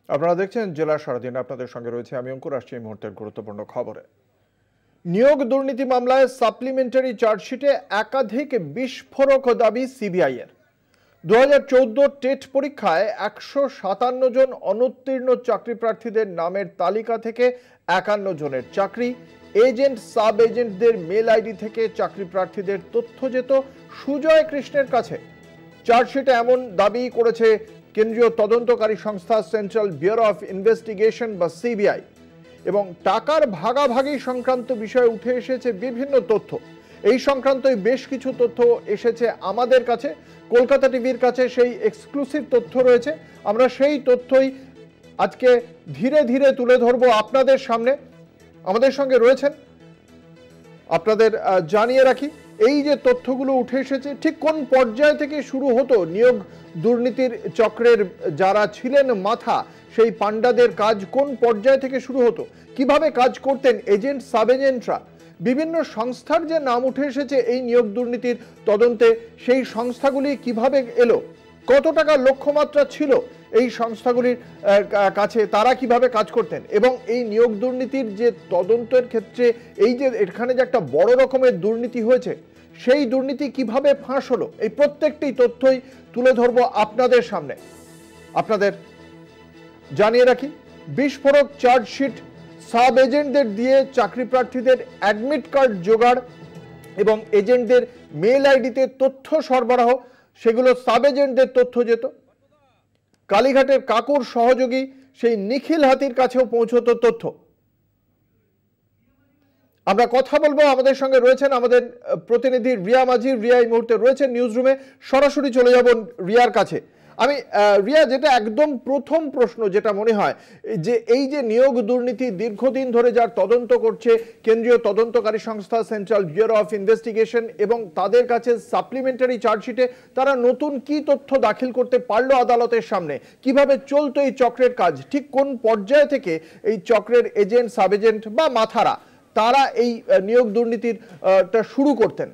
আপনারা দেখছেন জেলা সারাদিন। আপনাদের সঙ্গে রয়েছে আমি অঙ্কুর। আসছি এই মুহূর্তের গুরুত্বপূর্ণ খবরে। নিয়োগ দুর্নীতি মামলায় সাপ্লিমেন্টারি চার্জশিটে একাধিক বিস্ফোরক দাবি সিবিআই এর। 2014 টেট পরীক্ষায় 157 জন অনুত্তীর্ণ চাকরি প্রার্থীদের নামের তালিকা থেকে 51 জনের চাকরি, এজেন্ট সাব এজেন্টদের মেল আইডি থেকে চাকরি প্রার্থীদের তথ্য যেত সুজয় কৃষ্ণের কাছে। চার্জশিটে এমন দাবি করেছে কেন্দ্রীয় তদন্তকারী সংস্থা সেন্ট্রাল ব্যুরো অফ ইনভেস্টিগেশন বা সিবিআই। এবং টাকার ভাগাভাগি সংক্রান্ত বিষয়ে উঠে এসেছে বিভিন্ন তথ্য। এই সংক্রান্তই বেশ কিছু তথ্য এসেছে আমাদের কাছে, কলকাতা টিভির কাছে সেই এক্সক্লুসিভ তথ্য রয়েছে। আমরা সেই তথ্যই আজকে ধীরে ধীরে তুলে ধরবো আপনাদের সামনে। আমাদের সঙ্গে রয়েছেন, আপনাদের জানিয়ে রাখি, এই যে তথ্যগুলো উঠে এসেছে ঠিক কোন পর্যায় থেকে শুরু হতো নিয়োগ দুর্নীতির চক্রের যারা ছিলেন মাথা, সেই পান্ডাদের কাজ কোন পর্যায় থেকে শুরু হতো, কিভাবে কাজ করতেন এজেন্ট সাব এজেন্টরা, বিভিন্ন সংস্থার যে নাম উঠে এসেছে এই নিয়োগ দুর্নীতির তদন্তে, সেই সংস্থাগুলি কিভাবে এলো, কত টাকা লক্ষ্যমাত্রা ছিল এই সংস্থাগুলির কাছে, তারা কিভাবে কাজ করতেন, এবং এই নিয়োগ দুর্নীতির যে তদন্তের ক্ষেত্রে এই যে এখানে যে একটা বড় রকমের দুর্নীতি হয়েছে, সেই দুর্নীতি কিভাবে ফাঁস হলো, এই প্রত্যেকটি তথ্যই তুলে ধরবো আপনাদের সামনে। আপনাদের জানিয়ে রাখি, বিস্ফোরক চার্জশিট, সাব এজেন্টদের দিয়ে চাকরি প্রার্থীদের অ্যাডমিট কার্ড জোগাড় এবং এজেন্টদের মেল আইডিতে তথ্য সরবরাহ, সেগুলো সাব এজেন্টদের তথ্য যেত। কালীঘাটের কাকুর সহযোগী সেই নিখিল হাতির কাছেও পৌঁছতো তথ্য। আমরা কথা বলবো, আমাদের সঙ্গে রয়েছেন আমাদের প্রতিনিধি রিয়া মাঝি। রিয়া এই মুহূর্তে রয়েছেন নিউজ রুমে, সরাসরি চলে যাব রিয়ার কাছে। আমি রিয়া, যেটা একদম প্রথম প্রশ্ন যেটা মনে হয় যে এই যে নিয়োগ দুর্নীতি দীর্ঘদিন ধরে যার তদন্ত করছে কেন্দ্রীয় তদন্তকারী সংস্থা সেন্ট্রাল ব্যুরো অফ ইনভেস্টিগেশন, এবং তাদের কাছে সাপ্লিমেন্টারি চার্জশিটে তারা নতুন কি তথ্য দাখিল করতে পারলো আদালতের সামনে, কিভাবে চলতো এই চক্রের কাজ, ঠিক কোন পর্যায় থেকে এই চক্রের এজেন্ট সাব এজেন্ট বা মাথারা তারা এই নিয়োগ দুর্নীতির শুরু করতেন।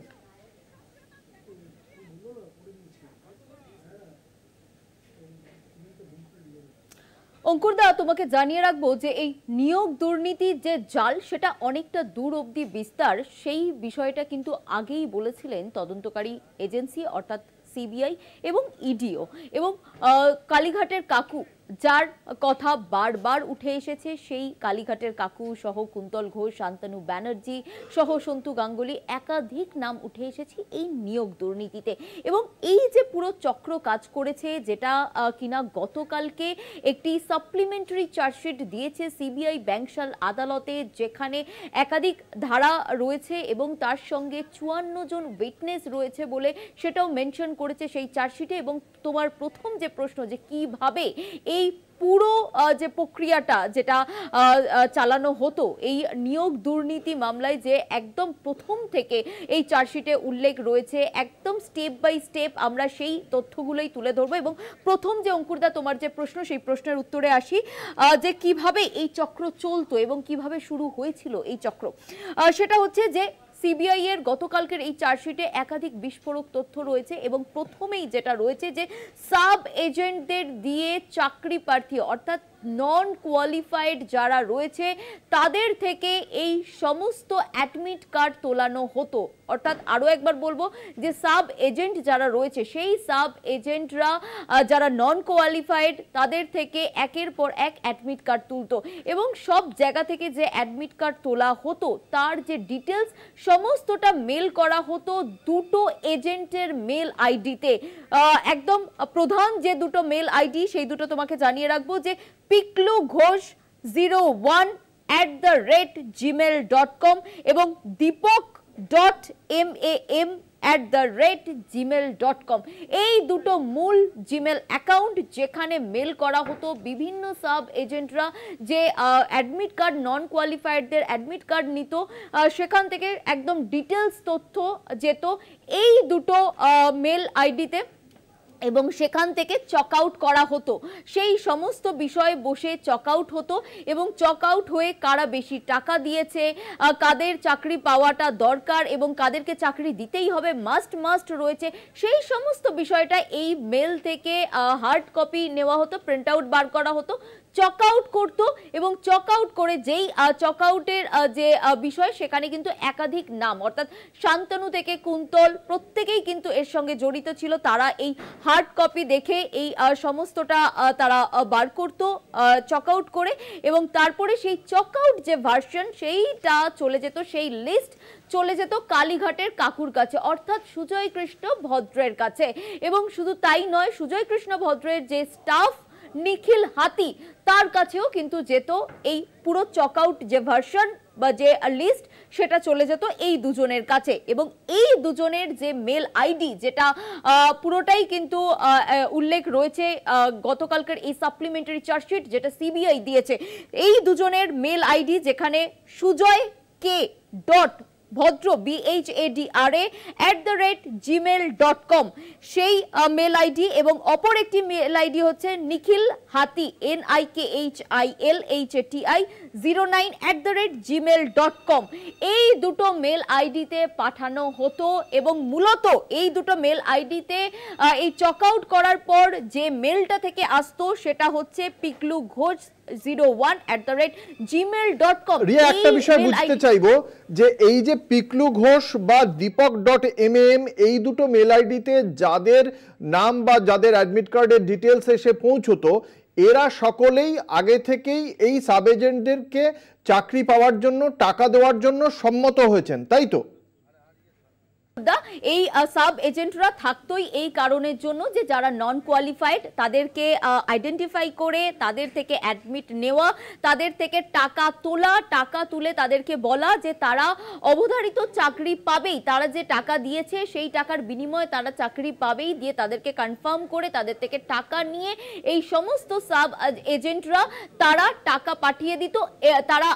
অঙ্কুরদা, তোমাকে জানিয়ে রাখবো যে এই নিয়োগ দুর্নীতির যে জাল সেটা অনেকটা দূর অবধি বিস্তার, সেই বিষয়টা কিন্তু আগেই বলেছিলেন তদন্তকারী এজেন্সি অর্থাৎ সিবিআই এবং ইডিও, এবং কালীঘাটের কাকু যার কথা বারবার উঠে এসেছে, সেই কালীঘাটের কাকু সহ কুন্তল ঘোষ, শান্তনু ব্যানার্জি সহ সন্তু গাঙ্গুলি, একাধিক নাম উঠে এসেছে এই নিয়োগ দুর্নীতিতে। এবং এই যে পুরো চক্র কাজ করেছে, যেটা কিনা গতকালকে একটি সাপ্লিমেন্টারি চার্জশিট দিয়েছে সিবিআই ব্যাংশাল আদালতে, যেখানে একাধিক ধারা রয়েছে এবং তার সঙ্গে 54 জন উইটনেস রয়েছে বলে সেটাও মেনশন করেছে সেই চার্জশিটে। এবং তোমার প্রথম যে প্রশ্ন যে কিভাবে এই পুরো যে প্রক্রিয়াটা যেটা চালানো হতো এই নিয়োগ দুর্নীতি মামলায়, যে একদম প্রথম থেকে এই চার্জশিটে উল্লেখ রয়েছে, একদম স্টেপ বাই স্টেপ আমরা সেই তথ্যগুলোই তুলে ধরবো। এবং প্রথম যে অঙ্কুরদা তোমার যে প্রশ্ন, সেই প্রশ্নের উত্তরে আসি যে কিভাবে এই চক্র চলতো এবং কিভাবে শুরু হয়েছিল এই চক্র। সেটা হচ্ছে যে সিবিআই এর গতকালকের এই চার্জশিটে একাধিক বিস্ফোরক তথ্য রয়েছে, এবং প্রথমেই যেটা রয়েছে যে সাব এজেন্টদের দিয়ে চাকরি প্রার্থী অর্থাৎ নন কোয়ালিফাইড যারা রয়েছে তাদের থেকে এই সমস্ত অ্যাডমিট কার্ড তোলানো হতো। অর্থাৎ আরো একবার বলবো যে সাব এজেন্ট যারা রয়েছে, সেই সাব এজেন্টরা যারা নন কোয়ালিফাইড তাদের থেকে একের পর এক অ্যাডমিট কার্ড তুলতো, এবং সব জায়গা থেকে যে অ্যাডমিট কার্ড তোলা হতো তার যে ডিটেলস সমস্তটা মেল করা হতো দুটো এজেন্টের মেল আইডিতে। একদম প্রধান যে দুটো মেল আইডি সেই দুটো তোমাকে জানিয়ে রাখবো যে পিকলু ঘোষ 01@gmail.com এবং deepak.mam@gmail.com। এই দুটো মূল জিমেল অ্যাকাউন্ট, যেখানে মেল করা হতো বিভিন্ন সাব এজেন্টরা যে অ্যাডমিট কার্ড, নন কোয়ালিফাইডদের অ্যাডমিট কার্ড নিত, সেখান থেকে একদম ডিটেলস তথ্য যেত এই দুটো মেল আইডিতে, এবং সেখান থেকে চক আউট করা হতো। সেই সমস্ত বিষয়ে বসে চক আউট হতো, এবং চক আউট হয়ে কারা বেশি টাকা দিয়েছে, কাদের চাকরি পাওয়াটা দরকার এবং কাদেরকে চাকরি দিতেই হবে, মাস্ট রয়েছে, সেই সমস্ত বিষয়টা এই মেল থেকে হার্ড কপি নেওয়া হতো, প্রিন্ট আউট বার করা হতো, চক আউট করতো এবং চক আউট করে যেই চক আউটের যে বিষয় সেখানে কিন্তু একাধিক নাম অর্থাৎ শান্তনু থেকে কুন্তল প্রত্যেকেই কিন্তু এর সঙ্গে জড়িত ছিল। তারা এই হার্ড কপি দেখে এই সমস্তটা তারা বার করতো চক আউট করে এবং তারপরে সেই চক আউট যে ভার্সন সেইটা চলে যেত, সেই লিস্ট চলে যেত কালীঘাটের কাকুর কাছে অর্থাৎ সুজয় কৃষ্ণ ভদ্রের কাছে। এবং শুধু তাই নয়, সুজয় কৃষ্ণ ভদ্রের যে স্টাফ নিখিল হাতি তার কাছেও কিন্তু যেত এই পুরো চক আউট যে ভার্সন বা যে লিস্ট সেটা চলে যেত এই দুজনের কাছে। এবং এই দুজনের যে মেল আইডি যেটা পুরোটাই কিন্তু উল্লেখ রয়েছে গতকালকের এই সাপ্লিমেন্টারি চার্জশিট যেটা সিবিআই দিয়েছে, এই দুজনের মেল আইডি যেখানে সুজয় কে ডট ভদ্র BHADRA@gmail.com সেই মেল আইডি এবং অপর একটি মেল আইডি হচ্ছে নিখিল হাতি NIKHILHATI09@gmail.com। এই দুটো মেল আইডিতে পাঠানো হতো এবং মূলত এই দুটো মেল আইডিতে এই চক আউট করার পর যে মেলটা থেকে আসতো সেটা হচ্ছে পিকলু ঘোষ 01@gmail.com। রিয়া, একটা বিষয় বুঝতে চাইবো যে এই যে পিকলু ঘোষ বা দীপক.mm এই দুটো মেল আইডিতে যাদের নাম বা যাদের অ্যাডমিট কার্ডের ডিটেলস এসে পৌঁছতো এরা সকলেই আগে থেকেই এই সাব এজেন্টদেরকে চাকরি পাওয়ার জন্য টাকা দেওয়ার জন্য সম্মত হয়েছেন, তাই তো? এই সাব এজেন্টরা থাকতোই এই কারণের জন্য যে যারা নন কোয়ালিফাইড তাদেরকে আইডেন্টিফাই করে তাদের থেকে অ্যাডমিট নেওয়া, তাদের থেকে টাকা তোলা, টাকা তুলে তাদেরকে বলা যে তারা অবধারিত চাকরি পাবেই, তারা যে টাকা দিয়েছে সেই টাকার বিনিময়ে তারা চাকরি পাবেই, দিয়ে তাদেরকে কনফার্ম করে তাদের থেকে টাকা নিয়ে এই সমস্ত সাব এজেন্টরা তারা টাকা পাঠিয়ে দিত, তারা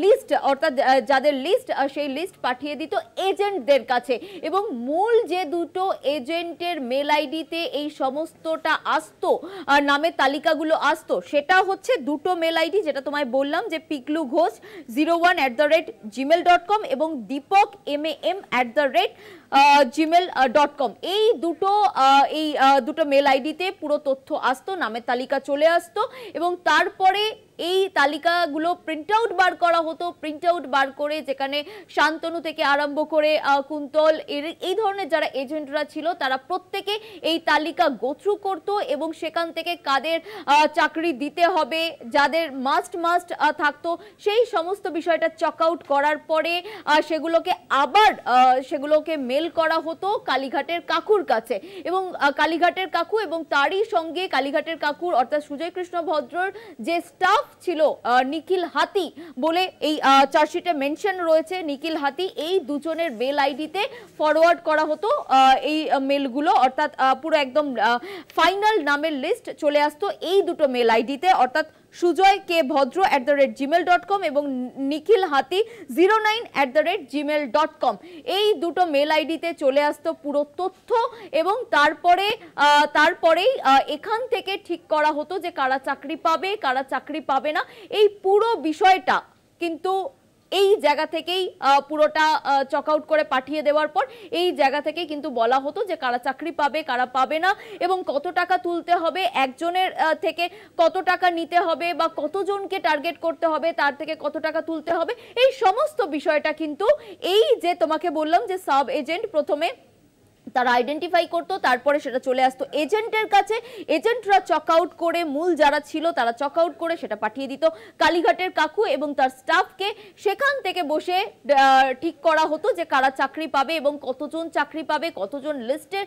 লিস্ট অর্থাৎ যাদের লিস্ট সেই লিস্ট পাঠিয়ে দিত এজেন্টদের কাছে। এবং মূল যে দুটো এজেন্টের মেল আইডিতে এই সমস্তটা আসতো নামের তালিকাগুলো আসতো সেটা হচ্ছে দুটো মেল আইডি যেটা তোমায় বললাম যে পিকলু ঘোষ 01@gmail.com এবং দীপক MM@gmail.com। এই দুটো মেল আইডিতে পুরো তথ্য আসতো, নামের তালিকা চলে আসতো এবং তারপরে এই তালিকাগুলো প্রিন্ট আউট বার করা হতো। প্রিন্ট আউট বার করে যেখানে শান্তনু থেকে আরম্ভ করে কুন্তল এই ধরনের যারা এজেন্টরা ছিল তারা প্রত্যেকে এই তালিকা গো থ্রু করতো এবং সেখান থেকে কাদের চাকরি দিতে হবে, যাদের মাস্ট থাকতো সেই সমস্ত বিষয়টা চক আউট করার পরে সেগুলোকে মেল করা হতো কালীঘাটের কাকুর কাছে। এবং কালীঘাটের কাকু এবং তারই সঙ্গে কালীঘাটের কাকুর অর্থাৎ সুজয় কৃষ্ণ ভদ্রর যে স্টাফ ছিল নিখিল হাতি বলে এই চার্জশিটে মেনশন রয়েছে, নিখিল হাতি, এই দুজনের মেল আইডিতে ফরওয়ার্ড করা হতো এই মেলগুলো অর্থাৎ পুরো একদম ফাইনাল নামের লিস্ট চলে আসতো এই দুটো মেল আইডিতে অর্থাৎ সুজয় কে ভদ্র @gmail.com এবং নিখিল হাতি 09@gmail.com। এই দুটো মেল আইডিতে চলে আসতো পুরো তথ্য এবং তারপরেই এখান থেকে ঠিক করা হতো যে কারা চাকরি পাবে কারা চাকরি পাবে না। এই পুরো বিষয়টা কিন্তু এই জায়গা থেকেই পুরোটা চক আউট করে পাঠিয়ে দেওয়ার পর এই জায়গা থেকেই কিন্তু বলা হতো যে কারা চাকরি পাবে কারা পাবে না এবং কত টাকা তুলতে হবে, একজনের থেকে কত টাকা নিতে হবে বা কতজনকে টার্গেট করতে হবে তার থেকে কত টাকা তুলতে হবে, এই সমস্ত বিষয়টা কিন্তু এই যে তোমাকে বললাম যে সাব এজেন্ট প্রথমে তারা আইডেন্টিফাই করতো, তারপরে সেটা চলে আসতো এজেন্টের কাছে, এজেন্টরা চক আউট করে মূল যারা ছিল তারা চক আউট করে সেটা পাঠিয়ে দিত কালীঘাটের কাকু এবং তার স্টাফকে। সেখান থেকে বসে ঠিক করা হতো যে কারা চাকরি পাবে এবং কতজন চাকরি পাবে, কতজন লিস্টের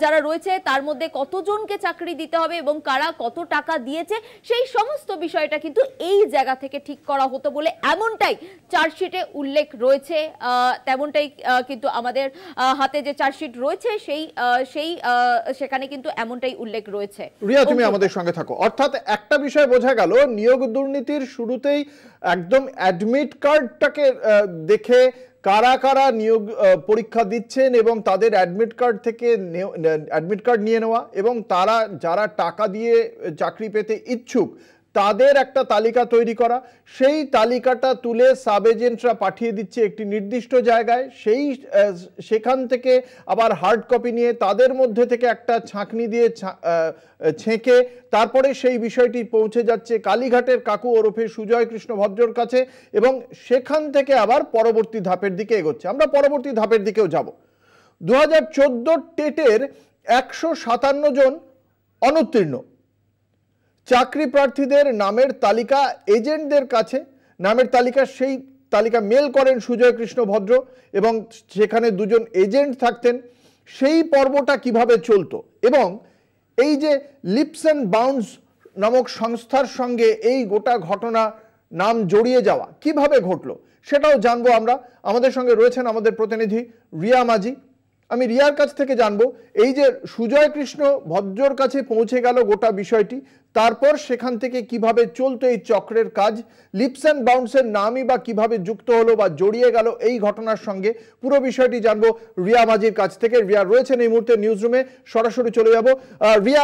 যারা রয়েছে তার মধ্যে কতজনকে চাকরি দিতে হবে এবং কারা কত টাকা দিয়েছে, সেই সমস্ত বিষয়টা কিন্তু এই জায়গা থেকে ঠিক করা হতো বলে এমনটাই চার্জশিটে উল্লেখ রয়েছে। তেমনটাই কিন্তু আমাদের হাতে যে চার্জশিট রয়েছে সেখানে কিন্তু এমনটাই উল্লেখ রয়েছে। রিয়া, তুমি আমাদের সঙ্গে থাকো। অর্থাৎ একটা বিষয় বোঝা গেল, নিয়োগ দুর্নীতির শুরুতেই একদম অ্যাডমিট কার্ডটাকে দেখে কারা কারা নিয়োগ পরীক্ষা দিচ্ছেন এবং তাদের অ্যাডমিট কার্ড থেকে অ্যাডমিট কার্ড নিয়ে নেওয়া এবং তারা যারা টাকা দিয়ে চাকরি পেতে ইচ্ছুক তাদের একটা তালিকা তৈরি করা, সেই তালিকাটা তুলে সাব এজেন্টরা পাঠিয়ে দিচ্ছে একটি নির্দিষ্ট জায়গায়, সেখান থেকে আবার হার্ড কপি নিয়ে তাদের মধ্যে থেকে একটা ছাঁকনি দিয়ে ছেঁকে তারপরে সেই বিষয়টি পৌঁছে যাচ্ছে কালীঘাটের কাকু ওরফে সুজয় কৃষ্ণ ভদ্রর কাছে, এবং সেখান থেকে আবার পরবর্তী ধাপের দিকে এগোচ্ছে। আমরা পরবর্তী ধাপের দিকেও যাব। 2014 টেটের 157 জন অনুত্তীর্ণ চাকরি প্রার্থীদের নামের তালিকা এজেন্টদের কাছে, নামের তালিকা, সেই তালিকা মেল করেন সুজয় কৃষ্ণ ভদ্র, এবং সেখানে দুজন এজেন্ট থাকতেন। সেই পর্বটা কিভাবে চলতো এবং এই যে লিপস অ্যান্ড বাউন্ডস নামক সংস্থার সঙ্গে এই গোটা ঘটনা নাম জড়িয়ে যাওয়া কিভাবে ঘটলো সেটাও জানবো আমরা। আমাদের সঙ্গে রয়েছেন আমাদের প্রতিনিধি রিয়া মাঝি। আমি রিয়ার কাছ থেকে জানবো এই যে সুজয় কৃষ্ণ ভদ্রর কাছে পৌঁছে গেল গোটা বিষয়টি, তারপর সেখান থেকে কিভাবে চলতো এই চক্রের কাজ, লিপস অ্যান্ড বাউন্সের নামই বা কিভাবে যুক্ত হলো বা জড়িয়ে গেল এই ঘটনার সঙ্গে, পুরো বিষয়টি জানবো রিয়া মাঝির কাছ থেকে। রিয়া রয়েছেন এই মুহূর্তে নিউজ রুমে, সরাসরি চলে যাব। রিয়া,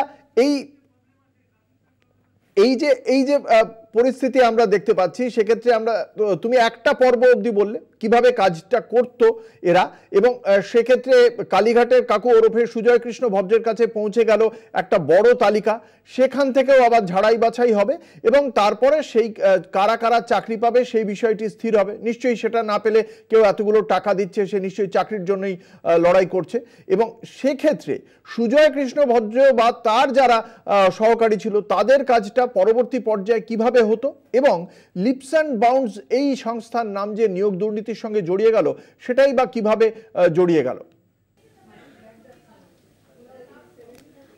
এই যে পরিস্থিতি আমরা দেখতে পাচ্ছি, সেক্ষেত্রে তুমি একটা পর্ব অবধি বললে কিভাবে কাজটা করতো এরা, এবং সেক্ষেত্রে কালীঘাটের কাকু ওরফে সুজয় কৃষ্ণ ভদ্রের কাছে পৌঁছে গেল একটা বড় তালিকা, সেখান থেকেও আবার ঝাড়াই বাছাই হবে এবং তারপরে সেই কারা কারা চাকরি পাবে সেই বিষয়টি স্থির হবে। নিশ্চয়ই সেটা না পেলে কেউ এতগুলো টাকা দিচ্ছে, সে নিশ্চয়ই চাকরির জন্যই লড়াই করছে, এবং সেক্ষেত্রে সুজয় কৃষ্ণ ভদ্র বা তার যারা সহকারী ছিল তাদের কাজটা পরবর্তী পর্যায়ে কিভাবে হতো, এবং লিপস অ্যান্ড বাউন্ডস এই সংস্থার নাম যে নিয়োগ দুর্নীতির সঙ্গে জড়িয়ে গেল সেটাই বা কিভাবে জড়িয়ে গেল।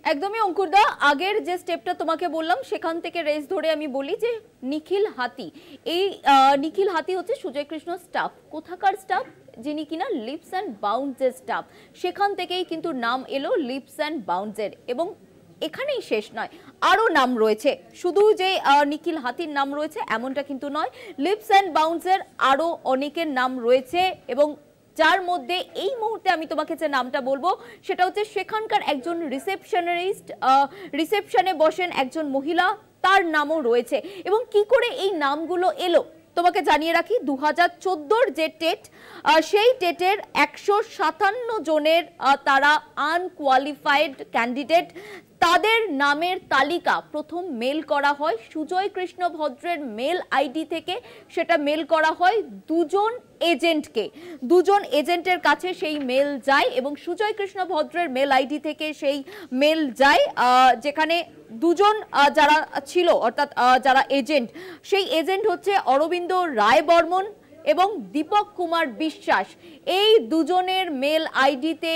একদমই অঙ্কুরদা, আগের যে স্টেপটা তোমাকে বললাম সেখান থেকে রেস ধরে আমি বলি যে নিখিল হাতি, এই নিখিল হাতি হচ্ছে সুজয় কৃষ্ণ স্টাফ। কোথাকার স্টাফ? যিনি কিনা লিপস অ্যান্ড বাউন্ডসের স্টাফ। সেখান থেকেই কিন্তু নাম এলো লিপস অ্যান্ড বাউন্ডসের, এবং এখানেই শেষ নয়, আরো নাম রয়েছে। শুধু যে নিখিল হাতির নাম রয়েছে এমনটা কিন্তু নয়, লিপস অ্যান্ড বাউন্ডসের আরো অনেকের নাম রয়েছে, এবং যার মধ্যে এই মুহূর্তে আমি তোমাকে যে নামটা বলবো সেটা হচ্ছে সেখানকার একজন রিসেপশনিস্ট, রিসেপশনে বসেন একজন মহিলা, তার নামও রয়েছে। এবং কি করে এই নামগুলো এলো তোমাকে জানিয়ে রাখি, 2014 যে টেট, সেই টেটের 157 জনের তারা আনকোয়ালিফাইড ক্যান্ডিডেট, তাদের নামের তালিকা প্রথম মেল করা হয় সুজয় কৃষ্ণ ভদ্রের মেল আইডি থেকে। সেটা মেল করা হয় দুজন এজেন্টকে, দুজন এজেন্টের কাছে সেই মেল যায়, এবং সুজয় কৃষ্ণ ভদ্রের মেল আইডি থেকে সেই মেল যায়, যেখানে দুজন যারা ছিল অর্থাৎ যারা এজেন্ট, সেই এজেন্ট হচ্ছে অরবিন্দ রায় বর্মন এবং দীপক কুমার বিশ্বাস। এই দুজনের মেল আইডিতে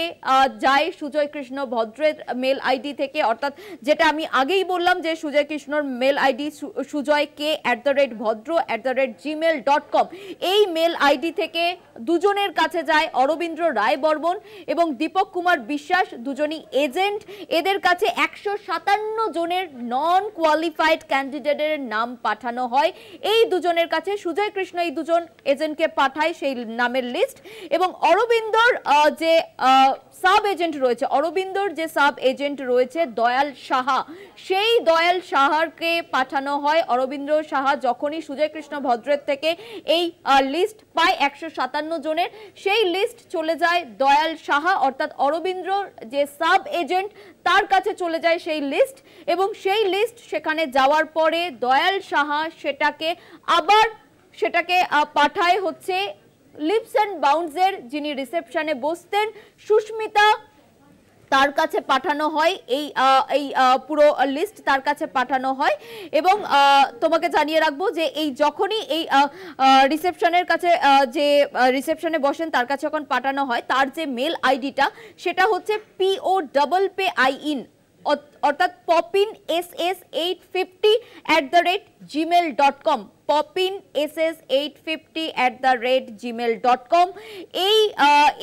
যায় সুজয় কৃষ্ণ ভদ্রের মেল আইডি থেকে, অর্থাৎ যেটা আমি আগেই বললাম যে সুজয় কৃষ্ণর মেল আইডি sujayk@ভদ্র@gmail.com, এই মেল আইডি থেকে দুজনের কাছে যায় অরবিন্দ রায় বর্মন এবং দীপক কুমার বিশ্বাস, দুজনই এজেন্ট। এদের কাছে 157 জনের নন কোয়ালিফাইড ক্যান্ডিডেটের নাম পাঠানো হয়। এই দুজনের কাছে সুজয় কৃষ্ণ এই দুজন এজেন্টকে পাঠায় সেই নামের লিস্ট, এবং অরবিন্দর যে সাব এজেন্ট রয়েছে, অরবিন্দর যে সাব এজেন্ট রয়েছে দয়াল সাহা, সেই দয়াল সাহাকে পাঠানো হয়। অরবিন্দ সাহা যখনই সুজয় কৃষ্ণ ভদ্রের থেকে এই লিস্ট পায় 157 জনের, সেই লিস্ট চলে যায় দয়াল সাহা অর্থাৎ অরবিন্দর যে সাব এজেন্ট, তার কাছে চলে যায় সেই লিস্ট, এবং সেই লিস্ট সেখানে যাওয়ার পরে দয়াল সাহা সেটাকে পাঠায় হচ্ছে লিপস অ্যান্ড বাউন্ডসের যিনি রিসেপশনে বসতেন সুস্মিতা, তার কাছে পাঠানো হয় এই পুরো লিস্ট তার কাছে পাঠানো হয়। এবং তোমাকে জানিয়ে রাখবো যে এই যখনই এই রিসেপশনের কাছে যে রিসেপশনে বসেন তার কাছে যখন পাঠানো হয়, তার যে মেল আইডিটা সেটা হচ্ছে POPPIN অর্থাৎ popin ss850@gmail.com, popin ss850@gmail.com,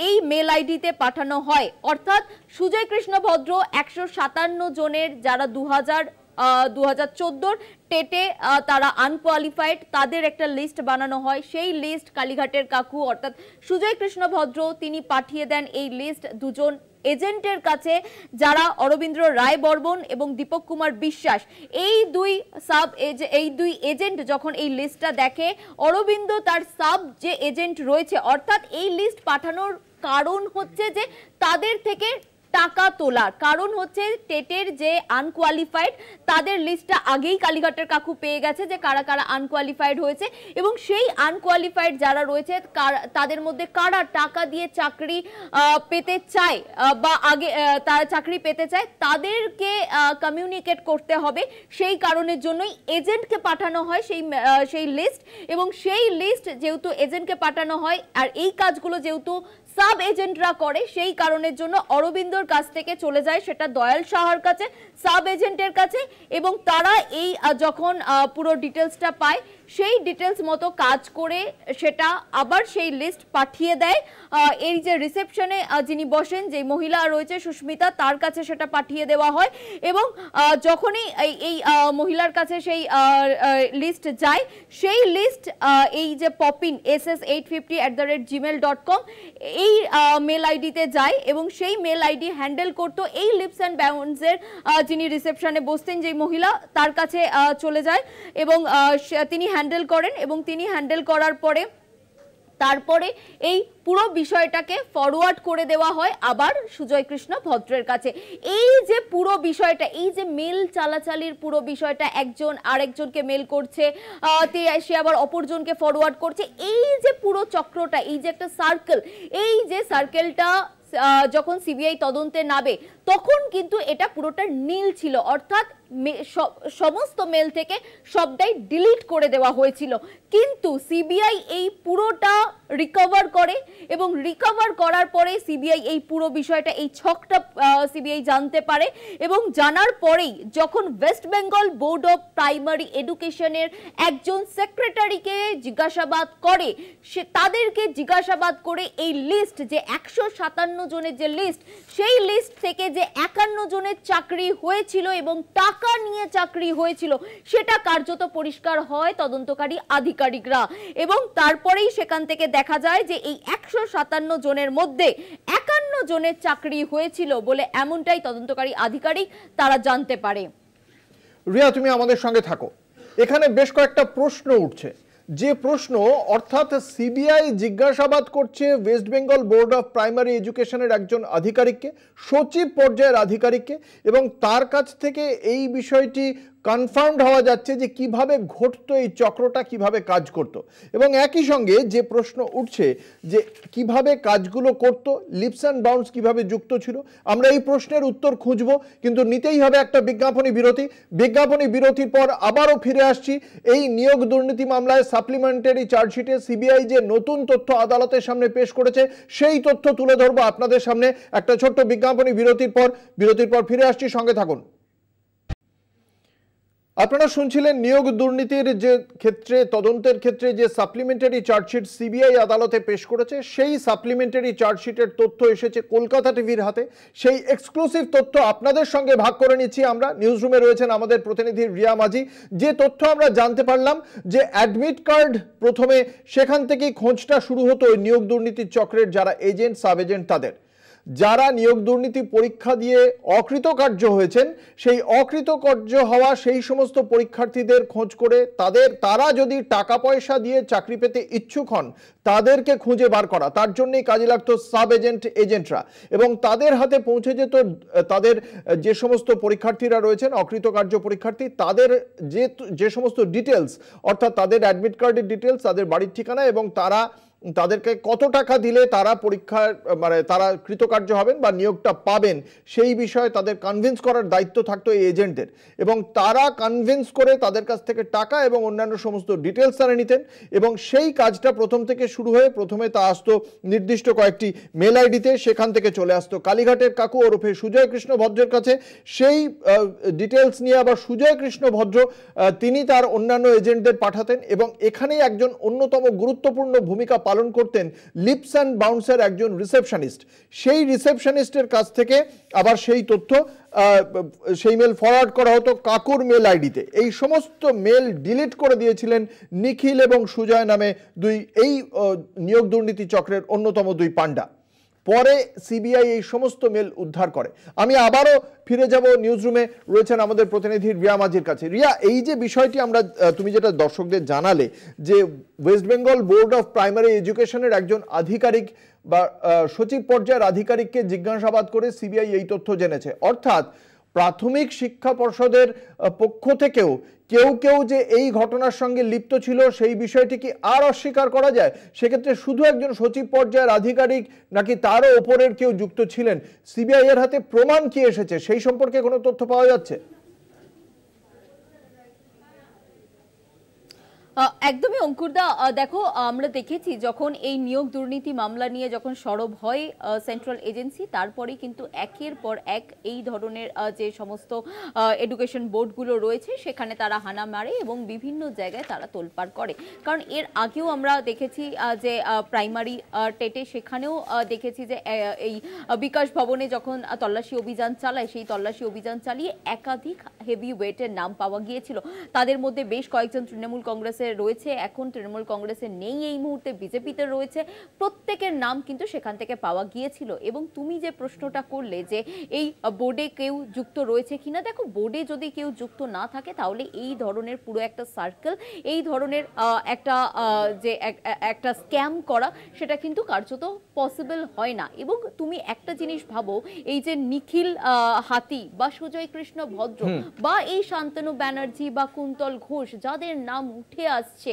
এই মেল আইডিতে পাঠানো হয়। অর্থাৎ সুজয় কৃষ্ণ ভদ্র 157 জনের যারা 2014 টেটে তারা আনকোয়ালিফাইড, তাদের একটা লিস্ট বানানো হয়। সেই লিস্ট কালীঘাটের কাকু অর্থাৎ সুজয় কৃষ্ণ ভদ্র তিনি পাঠিয়ে দেন এই লিস্ট দুজন এজেন্টের কাছে, যারা অরবিন্দ্র রায় বর্মন এবং দীপক কুমার বিশ্বাস, এই দুই এজেন্ট যখন এই লিস্টটা দেখে, অরবিন্দ তার সাব যে এজেন্ট রয়েছে, অর্থাৎ এই লিস্ট পাঠানোর কারণ হচ্ছে যে তাদের থেকে টাকা তোলার কারণ হচ্ছে টেটের যে আনকোয়ালিফাইড তাদের লিস্টটা আগেই কালীঘাটের কাকু পেয়ে গেছে যে কারা কারা আনকোয়ালিফাইড হয়েছে, এবং সেই আনকোয়ালিফাইড যারা রয়েছে তাদের মধ্যে কারা টাকা দিয়ে চাকরি পেতে চায় বা আগে তারা চাকরি পেতে চায় তাদেরকে কমিউনিকেট করতে হবে। সেই কারণের জন্যই এজেন্টকে পাঠানো হয় সেই লিস্ট, এবং সেই লিস্ট যেহেতু এজেন্টকে পাঠানো হয় আর এই কাজগুলো যেহেতু সাব এজেন্টরা করে, সেই কারণের জন্য অরবিন্দর কাছ থেকে চলে যায় সেটা দয়াল সাহার কাছে, সাব এজেন্টের কাছে, এবং তারা এই যখন পুরো ডিটেলসটা পায় সেই ডিটেলস মতো কাজ করে সেটা আবার সেই লিস্ট পাঠিয়ে দেয় এই যে রিসেপশনে যিনি বসেন, যে মহিলা রয়েছে সুস্মিতা, তার কাছে সেটা পাঠিয়ে দেওয়া হয়। এবং যখনই এই মহিলার কাছে সেই লিস্ট যায়, সেই লিস্ট এই যে পপিন ss850@gmail.com এই মেল আইডিতে যায়, এবং সেই মেল আইডি হ্যান্ডেল করতো এই লিপস অ্যান্ড বাউন্সের যিনি রিসেপশনে বসতেন যেই মহিলা, তার কাছে চলে যায় এবং তিনি হ্যান্ডেল করেন, এবং তিনি হ্যান্ডেল করার পরে তারপরে এই পুরো বিষয়টাকে ফরওয়ার্ড করে দেওয়া হয় আবার সুজয় কৃষ্ণ ভদ্রের কাছে। এই যে পুরো বিষয়টা, এই যে মেল চালাচালির পুরো বিষয়টা, একজন আরেকজনকে মেল করছে, সে আবার অপরজনকে ফরওয়ার্ড করছে, এই যে পুরো চক্রটা, এই যে একটা সার্কেল, এই যে সার্কেলটা যখন সিবিআই তদন্তে নামে তখন কিন্তু এটা পুরোটা নীল ছিল, অর্থাৎ সমস্ত মেল থেকে সবটাই ডিলিট করে দেওয়া হয়েছিল। কিন্তু সিবিআই এই পুরোটা রিকভার করে, এবং রিকভার করার পরে সিবিআই এই পুরো বিষয়টা, এই ছকটা সিবিআই জানতে পারে, এবং জানার পরেই যখন West Bengal board of primary এডুকেশনের একজন সেক্রেটারিকে জিজ্ঞাসাবাদ করে, তাদেরকে জিজ্ঞাসাবাদ করে এই লিস্ট যে 157 জনের যে লিস্ট, সেই লিস্ট থেকে যে 51 জনের চাকরি হয়েছিল এবং টাকা নিয়ে চাকরি হয়েছিল সেটা কার্যত পরিষ্কার হয় তদন্তকারী আধিকারিকরা, এবং তারপরেই সেখান থেকে দেখা যায় যে এই 157 জনের মধ্যে 51 জনের চাকরি হয়েছিল বলে এমনটাই তদন্তকারী আধিকারিক তারা জানতে পারে। রিয়া, তুমি আমাদের সঙ্গে থাকো। এখানে বেশ কয়েকটা প্রশ্ন উঠছে, যে প্রশ্ন অর্থাৎ সিবিআই জিজ্ঞাসাবাদ করছে West Bengal board of primary এডুকেশনের একজন আধিকারিককে, সচিব পর্যায়ের আধিকারিককে, এবং তার কাছ থেকে এই বিষয়টি কনফার্মড হওয়া যাচ্ছে যে কিভাবে ঘটতো এই চক্রটা, কিভাবে কাজ করত, এবং একই সঙ্গে যে প্রশ্ন উঠছে যে কিভাবে কাজগুলো করত, লিপস অ্যান্ড বাউন্স কিভাবে যুক্ত ছিল। আমরা এই প্রশ্নের উত্তর খুঁজব, কিন্তু নিতেই হবে একটা বিজ্ঞাপনী বিরতি। বিজ্ঞাপনী বিরতির পর আবারও ফিরে আসছি এই নিয়োগ দুর্নীতি মামলায় সাপ্লিমেন্টারি চার্জশিটে সিবিআই যে নতুন তথ্য আদালতের সামনে পেশ করেছে সেই তথ্য তুলে ধরবো আপনাদের সামনে একটা ছোট্ট বিজ্ঞাপনী বিরতির পর ফিরে আসছি, সঙ্গে থাকুন। আপনারা শুনছিলেন নিয়োগ দুর্নীতির যে ক্ষেত্রে, তদন্তের ক্ষেত্রে যে সাপ্লিমেন্টারি চার্জশিট সিবিআই আদালতে পেশ করেছে, সেই সাপ্লিমেন্টারি চার্জশিটের তথ্য এসেছে কলকাতা টিভির হাতে। সেই এক্সক্লুসিভ তথ্য আপনাদের সঙ্গে ভাগ করে নিচ্ছি আমরা। নিউজ রুমে রয়েছেন আমাদের প্রতিনিধি রিয়া মাঝি। যে তথ্য আমরা জানতে পারলাম যে অ্যাডমিট কার্ড প্রথমে, সেখান থেকেই খোঁজটা শুরু হতো ওই নিয়োগ দুর্নীতির চক্রের যারা এজেন্ট, সাব এজেন্ট, তাদের যারা নিয়োগ দুর্নীতি পরীক্ষা দিয়ে অকৃতকার্য হয়েছেন, সেই অকৃতকার্য হওয়া সেই সমস্ত পরীক্ষার্থীদের খোঁজ করে তারা যদি টাকা পয়সা দিয়ে চাকরি পেতে ইচ্ছুক হন তাদেরকে খুঁজে বার করা, তার জন্যই কাজে লাগতো সাব এজেন্টরা, এবং তাদের হাতে পৌঁছে যেত তাদের যে সমস্ত পরীক্ষার্থীরা রয়েছেন অকৃতকার্য পরীক্ষার্থী, তাদের যে সমস্ত ডিটেলস, অর্থাৎ তাদের অ্যাডমিট কার্ডের ডিটেলস, তাদের বাড়ির ঠিকানা, এবং তাদেরকে কত টাকা দিলে তারা পরীক্ষার তারা কৃতকার্য হবেন বা নিয়োগটা পাবেন সেই বিষয়ে তাদের কনভিন্স করার দায়িত্ব থাকতো এই এজেন্টদের, এবং তারা কনভিন্স করে তাদের কাছ থেকে টাকা এবং অন্যান্য সমস্ত ডিটেলস তারা নিতেন, এবং সেই কাজটা প্রথম থেকে শুরু হয়ে প্রথমে তা আসতো নির্দিষ্ট কয়েকটি মেল আইডিতে, সেখান থেকে চলে আসতো কালীঘাটের কাকু ওরফে সুজয় কৃষ্ণ ভদ্রের কাছে। সেই ডিটেলস নিয়ে আবার সুজয় কৃষ্ণ ভদ্র তিনি তার অন্যান্য এজেন্টদের পাঠাতেন, এবং এখানেই একজন অন্যতম গুরুত্বপূর্ণ ভূমিকা পালন করতেন লিপস অ্যান্ড বাউন্সের একজন রিসেপশনিস্ট। সেই রিসেপশনিস্টের কাছ থেকে আবার সেই তথ্য, সেই মেল ফরওয়ার্ড করা হতো কাকুর মেল আইডিতে। এই সমস্ত মেল ডিলিট করে দিয়েছিলেন নিখিল এবং সুজয় নামে এই নিয়োগ দুর্নীতি চক্রের অন্যতম দুই পান্ডা। পরে সিবিআই এই সমস্ত মেল উদ্ধার করে। আমি আবারও ফিরে যাব নিউজ রুমে, রয়েছেন আমাদের প্রতিনিধি রিয়া মাঝির কাছে। রিয়া, এই যে বিষয়টি আমরা তুমি যেটা দর্শকদের জানালে যে West Bengal board of primary এডুকেশনের একজন আধিকারিক বা সচিব পর্যায়ের আধিকারিককে জিজ্ঞাসাবাদ করে সিবিআই এই তথ্য জেনেছে, অর্থাৎ প্রাথমিক শিক্ষা পর্ষদের পক্ষ থেকেও কেউ কেউ যে এই ঘটনার সঙ্গে লিপ্ত ছিল সেই বিষয়টি কি আর অস্বীকার করা যায়? সেক্ষেত্রে শুধু একজন সচিব পর্যায়ের আধিকারিক নাকি তারও ওপরের কেউ যুক্ত ছিলেন? সিবিআই এর হাতে প্রমাণ কি এসেছে সেই সম্পর্কে কোনো তথ্য পাওয়া যাচ্ছে? একদমই অঙ্কুরদা, দেখো আমরা দেখেছি যখন এই নিয়োগ দুর্নীতি মামলা নিয়ে যখন সরব হয় সেন্ট্রাল এজেন্সি, তারপরেই কিন্তু একের পর এক এই ধরনের যে সমস্ত এডুকেশন বোর্ডগুলো রয়েছে সেখানে তারা হানা মারে এবং বিভিন্ন জায়গায় তারা তোলপাড় করে। কারণ এর আগেও আমরা দেখেছি যে প্রাইমারি টেটে সেখানেও দেখেছি যে এই বিকাশ ভবনে যখন তল্লাশি অভিযান চালায়, সেই তল্লাশি অভিযান চালিয়ে একাধিক হেভি ওয়েটের নাম পাওয়া গিয়েছিল। তাদের মধ্যে বেশ কয়েকজন তৃণমূল কংগ্রেসের রয়েছে, এখন তৃণমূল কংগ্রেসে নেই, এই মুহূর্তে বিজেপিতে রয়েছে। প্রত্যেকের নাম কিন্তু সেখান থেকে পাওয়া গিয়েছিল। এবং তুমি যে প্রশ্নটা করলে যে এই বোর্ডে কেউ যুক্ত রয়েছে কিনা, দেখো বোর্ডে যদি কেউ যুক্ত না থাকে তাহলে এই ধরনের পুরো একটা সার্কেল, এই ধরনের একটা স্ক্যাম করা সেটা কিন্তু কার্যত পসিবল হয় না। এবং তুমি একটা জিনিস ভাবো, এই যে নিখিল হাতি বা সুজয় কৃষ্ণ ভদ্র বা এই শান্তনু ব্যানার্জি বা কুন্তল ঘোষ যাদের নাম উঠে আসছে,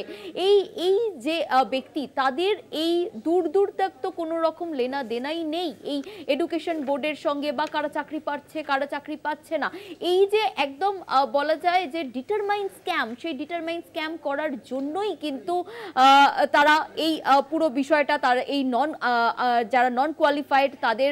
এই যে ব্যক্তি, তাদের এই দূর দূর তক তো কোনো রকম লেনা দেনাই নেই এই এডুকেশন বোর্ডের সঙ্গে, বা কারা চাকরি পাচ্ছে কারা চাকরি পাচ্ছে না। এই যে একদম বলা যায় যে ডিটারমাইন স্ক্যাম, সেই ডিটারমাইন স্ক্যাম করার জন্যই কিন্তু তারা এই পুরো বিষয়টা, তারা এই যারা নন কোয়ালিফাইড তাদের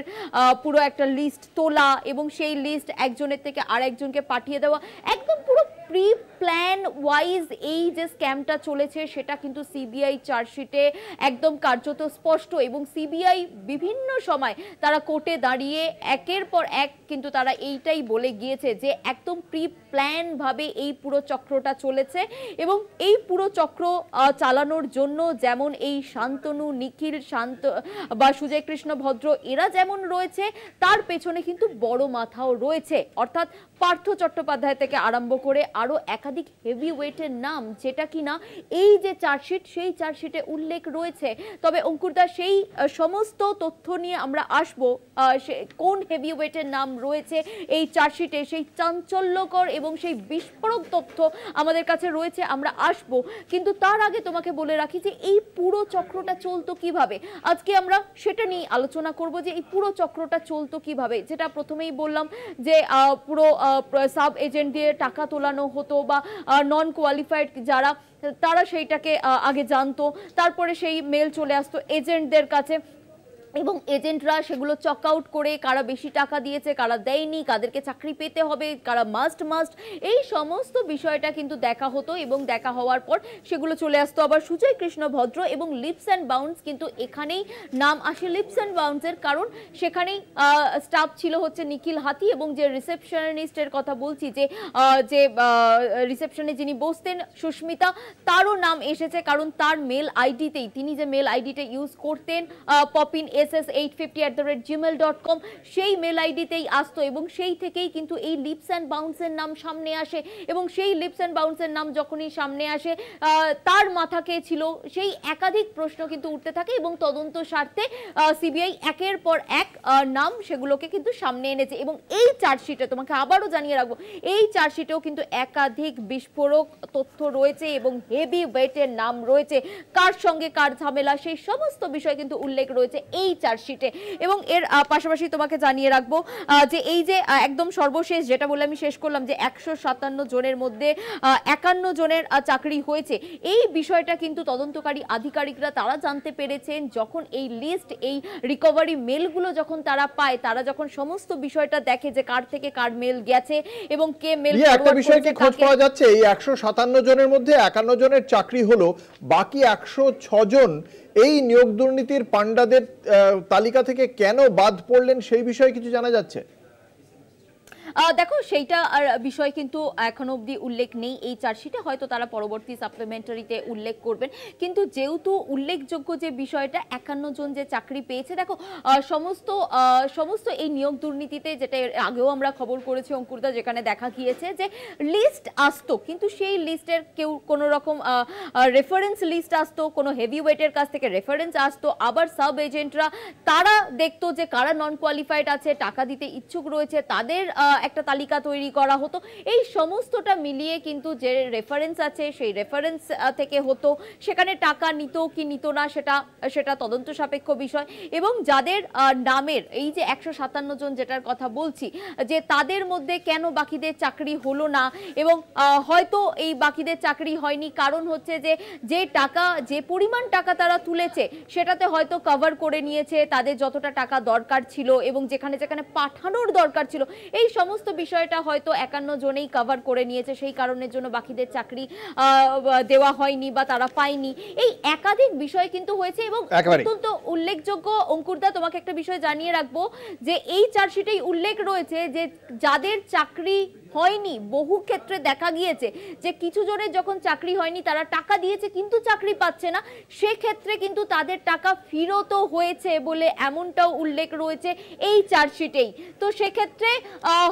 পুরো একটা লিস্ট তোলা এবং সেই লিস্ট একজনের থেকে আরেকজনকে পাঠিয়ে দেওয়া, একদম পুরো প্রি প্ল্যান ওয়াইজ এই যে স্ক্যামটা চলেছে সেটা কিন্তু সিবিআই চার্জশিটে একদম কার্যত স্পষ্ট। এবং সিবিআই বিভিন্ন সময় তারা কোর্টে দাঁড়িয়ে একের পর এক কিন্তু তারা এইটাই বলে গিয়েছে যে একদম প্রি প্ল্যান ভাবে এই পুরো চক্রটা চলেছে। এবং এই পুরো চক্র চালানোর জন্য যেমন এই শান্তনু, নিখিল, বা সুজয় কৃষ্ণ ভদ্র এরা যেমন রয়েছে, তার পেছনে কিন্তু বড় মাথাও রয়েছে, অর্থাৎ পার্থ চট্টোপাধ্যায় থেকে আরম্ভ করে আরো একাধিক হেভি ওয়েটের নাম, যেটা কিনা এই যে চার্জশিট সেই চার্জশিটে উল্লেখ রয়েছে। তবে অঙ্কুরদা, সেই সমস্ত তথ্য নিয়ে আমরা আসবো, কোন হেভি ওয়েটের নাম রয়েছে এই চার্জশিটে, সেই চাঞ্চল্যকর এবং সেই বিস্ফোরক তথ্য আমাদের কাছে রয়েছে, আমরা আসবো। কিন্তু তার আগে তোমাকে বলে রাখি যে এই পুরো চক্রটা চলতো কিভাবে, আজকে আমরা সেটা নিয়ে আলোচনা করব যে এই পুরো চক্রটা চলতো কিভাবে। যেটা প্রথমেই বললাম যে পুরো সাব এজেন্ট দিয়ে টাকা তোলানো হতো, বা নন কোয়ালিফাইড যারা তারা সেইটাকে আগে জানতো, তারপরে সেই মেল চলে আসতো এজেন্টদের কাছে এবং এজেন্টরা সেগুলো চক আউট করে কারা বেশি টাকা দিয়েছে কারা দেয়নি, কাদেরকে চাকরি পেতে হবে, কারা মাস্ট এই সমস্ত বিষয়টা কিন্তু দেখা হতো। এবং দেখা হওয়ার পর সেগুলো চলে আসতো আবার সুজয় কৃষ্ণ ভদ্র এবং লিপস অ্যান্ড বাউন্স। কিন্তু এখানেই নাম আসে লিপস অ্যান্ড বাউন্সের, কারণ সেখানেই স্টাফ ছিল হচ্ছে নিখিল হাতি এবং যে রিসেপশনিস্টের কথা বলছি, যে রিসেপশনে যিনি বসতেন সুস্মিতা, তারও নাম এসেছে, কারণ তার মেল আইডিতেই, তিনি যে মেল আইডিটা ইউজ করতেন পপিন ss850@gmail.com, সেই মেল আইডিতেই আসতো এবং সেই থেকেই কিন্তু এই লিপস অ্যান্ড বাউন্সের নাম সামনে আসে। এবং সেই লিপস অ্যান্ড বাউন্সের নাম যখনই সামনে আসে, তার মাথা কে ছিল সেই একাধিক প্রশ্ন কিন্তু উঠতে থাকে এবং তদন্ত স্বার্থে সিবিআই একের পর এক নাম সেগুলোকে কিন্তু সামনে এনেছে। এবং এই চার্জশিটে তোমাকে আবারও জানিয়ে রাখবো, এই চার্জশিটেও কিন্তু একাধিক বিস্ফোরক তথ্য রয়েছে এবং হেভি ওয়েটের নাম রয়েছে, কার সঙ্গে কার ঝামেলা সেই সমস্ত বিষয় কিন্তু উল্লেখ রয়েছে এই চার্জশিটে। এবং এর পাশাপাশি তোমাকে জানিয়ে রাখবো যে এই যে একদম সর্বশেষ যেটা বলে আমি শেষ করলাম যে 157 জনের মধ্যে 51 জনের চাকরি হয়েছে, এই বিষয়টা কিন্তু তদন্তকারী আধিকারিকরা তারা জানতে পেরেছেন যখন এই লিস্ট, এই রিকভারি মেলগুলো যখন তারা পায়, তারা যখন সমস্ত বিষয়টা দেখে যে কার থেকে কার মেল গেছে এবং কে মেল একটা বিষয় কি খোঁজ পাওয়া যাচ্ছে এই 157 জনের মধ্যে 51 জনের চাকরি হলো, বাকি 106 জন এই নিয়োগ দুর্নীতির পান্ডাদের তালিকা থেকে কেন বাদ পড়লেন সেই বিষয়ে কিছু জানা যাচ্ছে? দেখো সেইটা আর বিষয় কিন্তু এখনো অবধি উল্লেখ নেই এই চার্জশিটে, হয়তো তারা পরবর্তী সাপ্লিমেন্টারিতে উল্লেখ করবেন। কিন্তু যেহেতু উল্লেখযোগ্য যে বিষয়টা 51 জন যে চাকরি পেয়েছে, দেখো সমস্ত এই নিয়োগ দুর্নীতিতে, যেটা আগেও আমরা খবর করেছি অঙ্কুরদা, যেখানে দেখা গিয়েছে যে লিস্ট আসতো কিন্তু সেই লিস্টের কেউ কোনো রকম রেফারেন্স লিস্ট আসতো, কোনো হেভি ওয়েটের কাছ থেকে রেফারেন্স আসতো, আবার সাব এজেন্টরা তারা দেখতো যে কারা নন কোয়ালিফাইড আছে, টাকা দিতে ইচ্ছুক রয়েছে, তাদের একটা তালিকা তৈরি করা হতো। এই সমস্তটা মিলিয়ে কিন্তু যে রেফারেন্স আছে সেই রেফারেন্স থেকে হতো, সেখানে টাকা নিত কি নিত না সেটা তদন্ত সাপেক্ষ বিষয়। এবং যাদের নামের এই যে 157 জন যেটার কথা বলছি, যে তাদের মধ্যে কেন বাকিদের চাকরি হলো না, এবং হয়তো এই বাকিদের চাকরি হয়নি কারণ হচ্ছে যে টাকা, যে পরিমাণ টাকা তারা তুলেছে সেটাতে হয়তো কভার করে নিয়েছে তাদের যতটা টাকা দরকার ছিল, এবং যেখানে যেখানে পাঠানোর দরকার ছিল এই সমস্ত বিষয়টা হয়তো 51 জনেই কভার করে নিয়েছে, সেই কারণের জন্য বাকিদের চাকরি দেওয়া হয়নি বা তারা পায়নি। এই একাধিক বিষয় কিন্তু হয়েছে। এবং অত্যন্ত উল্লেখযোগ্য অঙ্কুরদা, তোমাকে একটা বিষয় জানিয়ে রাখবো যে এই চার্জশিটেই উল্লেখ রয়েছে যে যাদের চাকরি হয়নি, বহু ক্ষেত্রে দেখা গিয়েছে যে কিছু জনের যখন চাকরি হয়নি তারা টাকা দিয়েছে কিন্তু চাকরি পাচ্ছে না, সেক্ষেত্রে কিন্তু তাদের টাকা ফেরতও হয়েছে বলে এমনটাও উল্লেখ রয়েছে এই চার্জশিটেই। তো সেক্ষেত্রে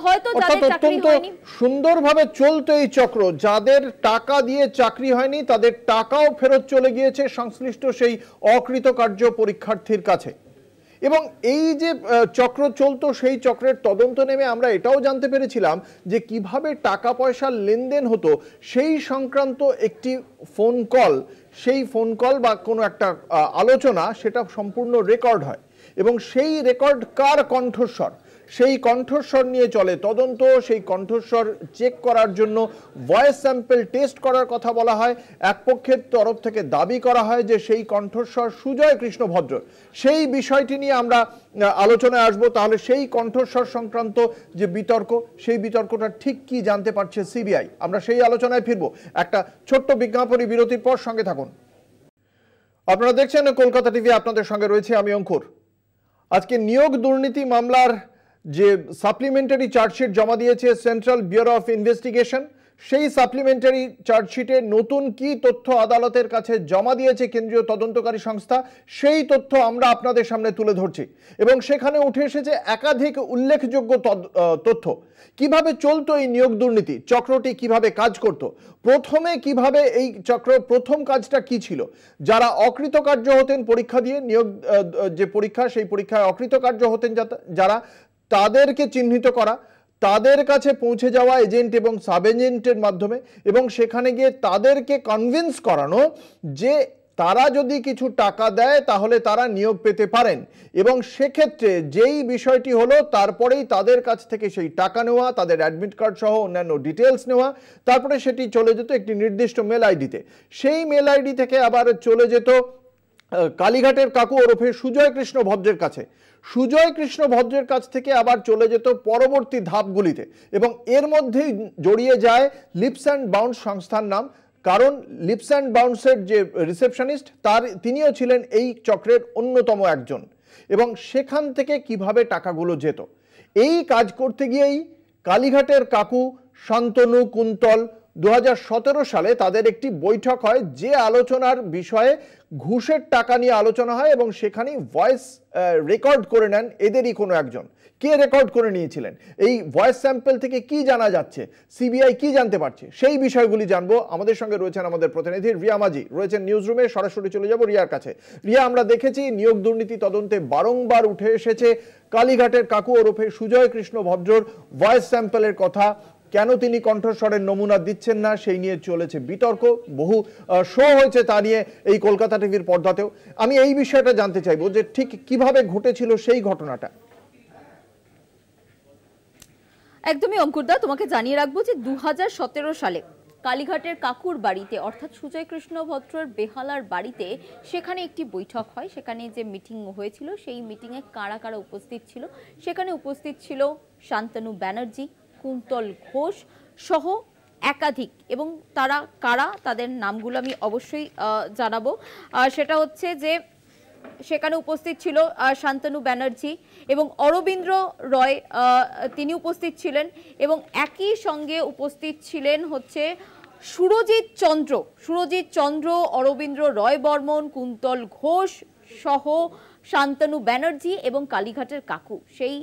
হয়তো যাদের চাকরি হয়নি, সুন্দরভাবে চলতো এই চক্র, যাদের টাকা দিয়ে চাকরি হয়নি তাদের টাকাও ফেরত চলে গিয়েছে সংশ্লিষ্ট সেই অকৃতকার্য পরীক্ষার্থীর কাছে। এবং এই যে চক্র চলতো সেই চক্রের তদন্ত নেমে আমরা এটাও জানতে পেরেছিলাম যে কিভাবে টাকা পয়সার লেনদেন হতো সেই সংক্রান্ত একটি ফোন কল, সেই ফোন কল বা কোনো একটা আলোচনা, সেটা সম্পূর্ণ রেকর্ড হয় এবং সেই রেকর্ড কার কণ্ঠস্বর, সেই কণ্ঠস্বর নিয়ে চলে তদন্ত। সেই কণ্ঠস্বর চেক করার জন্য ভয়েস স্যাম্পল টেস্ট করার কথা বলা হয়। এক পক্ষের তরফ থেকে দাবি করা হয় যে সেই কণ্ঠস্বর সুজয় কৃষ্ণ ভদ্র। সেই বিষয়টি নিয়ে আমরা আলোচনায় আসবো। তাহলে সেই কণ্ঠস্বর সংক্রান্ত যে বিতর্ক, সেই বিতর্কটা ঠিক কি জানতে পারছে সিবিআই, আমরা সেই আলোচনায় ফিরবো একটা ছোট্ট বিজ্ঞাপনী বিরতির পর। সঙ্গে থাকুন। আপনারা দেখছেন কলকাতা টিভি, আপনাদের সঙ্গে রয়েছে আমি অঙ্কুর। আজকে নিয়োগ দুর্নীতি মামলার যে সাপ্লিমেন্টারি চার্জশিট জমা দিয়েছে সেন্ট্রাল ব্যুরো অফ ইনভেস্টিগেশন, সেই সাপ্লিমেন্টারি চার্জশিটে নতুন কি তথ্য আদালতের কাছে জমা দিয়েছে কেন্দ্রীয় তদন্তকারী সংস্থা, সেই তথ্য আমরা আপনাদের সামনে তুলে ধরছি। এবং সেখানে উঠে এসেছে একাধিক উল্লেখযোগ্য তথ্য। কিভাবে চলতো এই নিয়োগ দুর্নীতি চক্রটি, কিভাবে কাজ করত, প্রথমে কিভাবে এই চক্র প্রথম কাজটা কি ছিল, যারা অকৃতকার্য হতেন পরীক্ষা দিয়ে, নিয়োগ যে পরীক্ষা সেই পরীক্ষায় অকৃতকার্য হতেন যারা, তাদেরকে চিহ্নিত করা, তাদের কাছে পৌঁছে যাওয়া এজেন্ট এবং সাব এজেন্টের মাধ্যমে, এবং সেখানে গিয়ে তাদেরকে কনভিন্স করানো যে তারা যদি কিছু টাকা দেয় তাহলে তারা নিয়োগ পেতে পারেন। এবং সেক্ষেত্রে যেই বিষয়টি হলো, তারপরেই তাদের কাছ থেকে সেই টাকা নেওয়া, তাদের অ্যাডমিট কার্ড সহ অন্যান্য ডিটেলস নেওয়া, তারপরে সেটি চলে যেত একটি নির্দিষ্ট মেল আইডিতে। সেই মেল আইডি থেকে আবার চলে যেত কালীঘাটের কাকু ওরফে সুজয় কৃষ্ণ ভদ্রের কাছে। সুজয় কৃষ্ণ ভদ্রের কাছ থেকে আবার চলে যেত পরবর্তী ধাপগুলিতে, এবং এর মধ্যেই জড়িয়ে যায় লিপস অ্যান্ড বাউন্স সংস্থার নাম। কারণ লিপস অ্যান্ড বাউন্সের যে রিসেপশনিস্ট তিনিও ছিলেন এই চক্রের অন্যতম একজন। এবং সেখান থেকে কিভাবে টাকাগুলো যেত, এই কাজ করতে গিয়েই কালীঘাটের কাকু শান্তনু কুন্তল 2017 সালে তাদের একটি বৈঠক হয়, যে আলোচনার বিষয়ে ঘুষের টাকা নিয়ে আলোচনা হয়, এবং সেখানে ভয়েস রেকর্ড করে নেন এদেরই কোনো একজন। কে রেকর্ড করে নিয়েছিলেন, এই ভয়েস স্যাম্পল থেকে কি জানা যাচ্ছে, সিবিআই কি জানতে পারছে, সেই বিষয়গুলি জানবো। আমাদের সঙ্গে রয়েছেন আমাদের প্রতিনিধি রিয়া মাঝি, রয়েছেন নিউজ রুমে। সরাসরি চলে যাব রিয়ার কাছে। রিয়া, আমরা দেখেছি নিয়োগ দুর্নীতি তদন্তে বারংবার উঠে এসেছে কালীঘাটের কাকু ওরফে সুজয় কৃষ্ণ ভদ্রর ভয়েস স্যাম্পলের কথা। কেন তিনি কণ্ঠস্বরের নমুনা দিচ্ছেন না সেই নিয়ে চলেছে বিতর্ক, বহু শো হয়েছে তা নিয়ে এই কলকাতা টিভির পর্দাতেও। আমি এই বিষয়টা জানতে চাইবো যে ঠিক কিভাবে ঘটেছিল সেই ঘটনাটা। একদমই অঙ্কুরদা, তোমাকে জানিয়ে রাখবো যে 2017 সালে কালীঘাটের কাকুর বাড়িতে, অর্থাৎ সুজয় কৃষ্ণ ভদ্রর বেহালার বাড়িতে, সেখানে একটি বৈঠক হয়। সেখানে যে মিটিং হয়েছিল সেই মিটিংয়ে কারা কারা উপস্থিত ছিল, সেখানে উপস্থিত ছিল শান্তনু ব্যানার্জি, কুন্তল ঘোষ সহ একাধিক, এবং তারা কারা তাদের নামগুলো আমি অবশ্যই জানাবো। সেটা হচ্ছে যে সেখানে উপস্থিত ছিল শান্তনু ব্যানার্জি এবং অরবিন্দ্র রয়, তিনি উপস্থিত ছিলেন এবং একই সঙ্গে উপস্থিত ছিলেন হচ্ছে সুরজিৎ চন্দ্র, অরবিন্দ্র রয় বর্মন, কুন্তল ঘোষ সহ শান্তনু ব্যানার্জি এবং কালীঘাটের কাকু সেই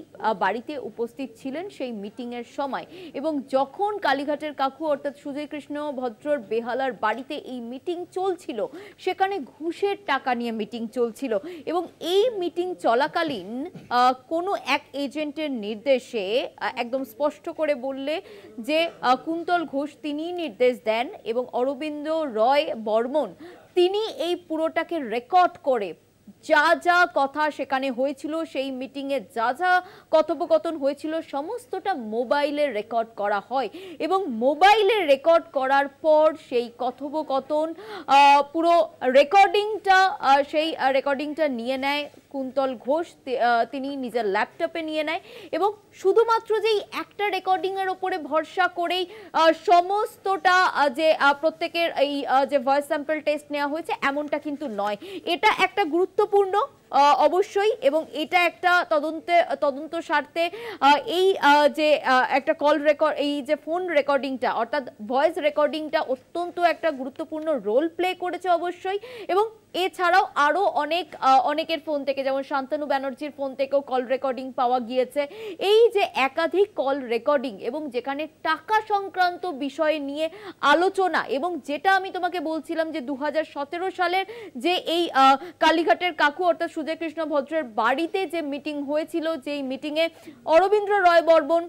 বাড়িতে উপস্থিত ছিলেন সেই মিটিং এর সময়। এবং যখন কালীঘাটের কাকু অর্থাৎ সুজয় কৃষ্ণ ভদ্রর বেহালার বাড়িতে এই মিটিং চলছিল, সেখানে ঘুষের টাকা নিয়ে মিটিং চলছিল এবং এই মিটিং চলাকালীন কোনো এক এজেন্টের নির্দেশে একদম স্পষ্ট করে বললে যে কুন্তল ঘোষ তিনি নির্দেশ দেন এবং অরবিন্দ রয় বর্মন তিনি এই পুরোটাকে রেকর্ড করে যা যা কথা সেখানে হয়েছিল, সেই মিটিংয়ে যা যা কথোপকথন হয়েছিল সমস্তটা মোবাইলে রেকর্ড করা হয় এবং মোবাইলে রেকর্ড করার পর সেই কথোপকথন পুরো রেকর্ডিংটা নিয়ে নেয় কুন্তল ঘোষ, তিনি নিজের ল্যাপটপে নিয়ে নেয় এবং শুধুমাত্র যেই একটা রেকর্ডিংয়ের ওপরে ভরসা করেই সমস্তটা যে প্রত্যেকের এই যে ভয়েস স্যাম্পল টেস্ট নেওয়া হয়েছে এমনটা কিন্তু নয়। এটা একটা গুরুত্বপূর্ণ অবশ্যই এবং এটা একটা তদন্ত স্বার্থে এই যে একটা কল রেকর্ড, এই যে ফোন রেকর্ডিংটা অর্থাৎ ভয়েস রেকর্ডিংটা অত্যন্ত একটা গুরুত্বপূর্ণ রোল প্লে করেছে অবশ্যই। এবং এছাড়াও আরো অনেকের ফোন থেকে, যেমন শান্তনু ব্যানার্জির ফোন থেকেও কল রেকর্ডিং পাওয়া গিয়েছে। এই যে একাধিক কল রেকর্ডিং এবং যেখানে টাকা সংক্রান্ত বিষয় নিয়ে আলোচনা, এবং যেটা আমি তোমাকে বলছিলাম যে 2017 সালের যে এই কালীঘাটের কাকু অর্থাৎ সুজয় কৃষ্ণ ভদ্রের বাড়িতে যে মিটিং হয়েছিল, যেই মিটিংয়ে অরবিন্দ্র রয় বর্মন,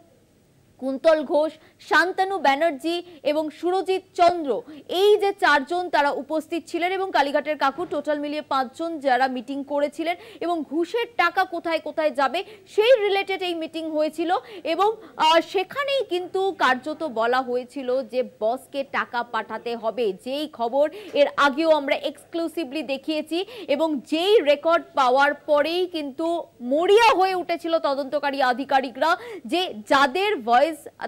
কুন্তল ঘোষ, শান্তনু ব্যানার্জি এবং সুরজিৎ চন্দ্র এই যে চারজন তারা উপস্থিত ছিলেন এবং কালীঘাটের কাকু টোটাল মিলিয়ে 5 জন যারা মিটিং করেছিলেন এবং ঘুষের টাকা কোথায় কোথায় যাবে সেই রিলেটেড এই মিটিং হয়েছিল। এবং সেখানেই কিন্তু কার্যত বলা হয়েছিল যে বসকে টাকা পাঠাতে হবে, যেই খবর এর আগেও আমরা এক্সক্লুসিভলি দেখিয়েছি এবং যেই রেকর্ড পাওয়ার পরেই কিন্তু মরিয়া হয়ে উঠেছিল তদন্তকারী আধিকারিকরা যে যাদের ভয়েস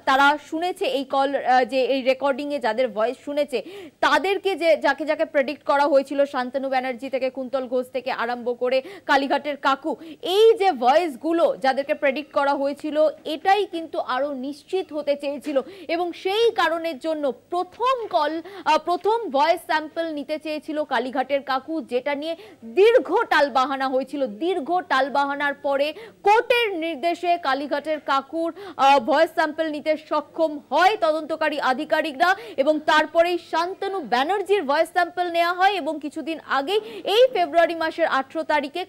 তারা শুনেছে, এই কল যে এই রেকর্ডিং এ যাদের ভয়েস শুনেছে তাদেরকে যে যাকে যাকে প্রেডিক্ট করা হয়েছিল শান্তনু ব্যানার্জি থেকে কুন্তল ঘোষ থেকে আরম্ভ করে কালীঘাটের কাকু, এই যে ভয়েস গুলো যাদেরকে প্রেডিক্ট করা হয়েছিল এটাই কিন্তু আরো নিশ্চিত হতে চেয়েছিল এবং সেই কারণের জন্য প্রথম ভয়েস স্যাম্পল নিতে চেয়েছিল কালীঘাটের কাকু, যেটা নিয়ে দীর্ঘ টালবাহানা হয়েছিল। দীর্ঘ টালবাহানার পরে কোর্টের নির্দেশে কালীঘাটের কাকুর ভয়েস স্যাম্পল নিতে সক্ষম হয় তদন্তকারী আধিকারিকরা এবং তারপরেই শান্তনু ব্যানার্জির ভয়েস স্যাম্পল নেওয়া হয় এবং কিছুদিন আগে এই ফেব্রুয়ারি মাসের 18 তারিখে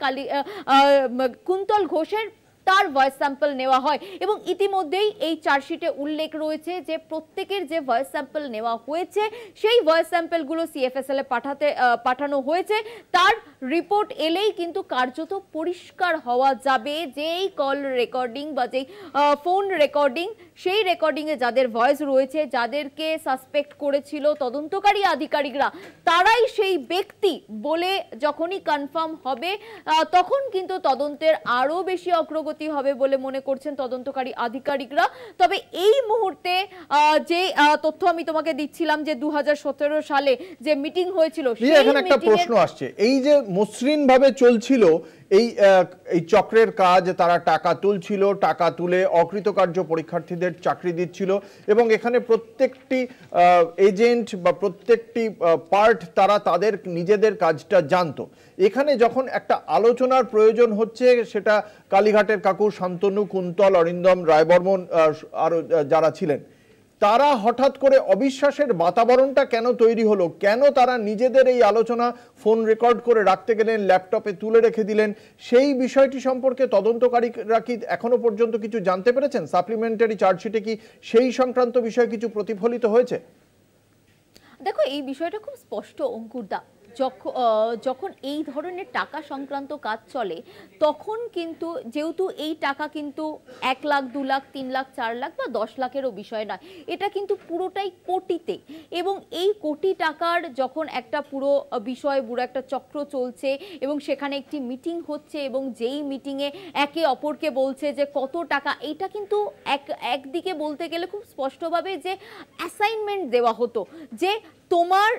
কুন্তল ঘোষের তার ভয়েস স্যাম্পল নেওয়া হয় এবং ইতিমধ্যেই এই চার্জশিটে উল্লেখ রয়েছে যে প্রত্যেকের যে ভয়েস স্যাম্পল নেওয়া হয়েছে সেই ভয়েস স্যাম্পলগুলো সিএফএসএল এ পাঠানো হয়েছে। তার রিপোর্ট এলেই কিন্তু কার্যত পরিষ্কার হওয়া যাবে যে এই কল রেকর্ডিং বা যেই ফোন রেকর্ডিং, সেই রেকর্ডিং এ যাদের ভয়েস রয়েছে, যাদেরকে সাসপেক্ট করেছিল তদন্তকারী আধিকারিকরা, তারাই সেই ব্যক্তি বলে যখনই কনফার্ম হবে তখন কিন্তু তদন্তের আরো বেশি অগ্রগতি হবে বলে মনে করছেন তদন্তকারী আধিকারিকরা। তবে এই মুহূর্তে যে তথ্য আমি তোমাকে দিচ্ছিলাম যে 2017 সালে যে মিটিং হয়েছিল, এখানে একটা প্রশ্ন আসছে, এই যে মসৃণ ভাবে চলছিল এই চক্রের কাজ, তারা টাকা তুলছিল, টাকা তুলে অকৃতকার্য পরীক্ষার্থীদের চাকরি দিচ্ছিল এবং এখানে প্রত্যেকটি এজেন্ট বা প্রত্যেকটি পার্ট তারা তাদের নিজেদের কাজটা জানতো। এখানে যখন একটা আলোচনার প্রয়োজন হচ্ছে, সেটা কালীঘাটের কাকু, শান্তনু, কুন্তল, অরিন্দম, রায়বর্মন আরো যারা ছিলেন, তারা হঠাৎ করে অবিশ্বাসের বাতাবরণটা কেন তৈরি হলো? কেন তারা নিজেদের এই আলোচনা ফোন রেকর্ড করে রাখতে গেলেন, ল্যাপটপে তুলে রেখে দিলেন? সেই বিষয়টি সম্পর্কে তদন্তকারীরা কি এখনো পর্যন্ত কিছু জানতে পেরেছেন? সাপ্লিমেন্টারি চার্জশিটে কি সেই সংক্রান্ত বিষয় কিছু প্রতিফলিত হয়েছে? দেখো, এই বিষয়টা খুব স্পষ্ট অঙ্কুরদা। যখন এই ধরনের টাকা সংক্রান্ত কাজ চলে তখন কিন্তু যেহেতু এই টাকা কিন্তু 1 লাখ, 2 লাখ, 3 লাখ, 4 লাখ বা 10 লাখেরও বিষয় নয়, এটা কিন্তু পুরোটাই কোটিতে। এবং এই কোটি টাকার যখন একটা পুরো বিষয়, পুরো একটা চক্র চলছে এবং সেখানে একটি মিটিং হচ্ছে এবং যেই মিটিংয়ে একে অপরকে বলছে যে কত টাকা, এইটা কিন্তু একদিকে বলতে গেলে খুব স্পষ্টভাবে যে অ্যাসাইনমেন্ট দেওয়া হতো যে তোমার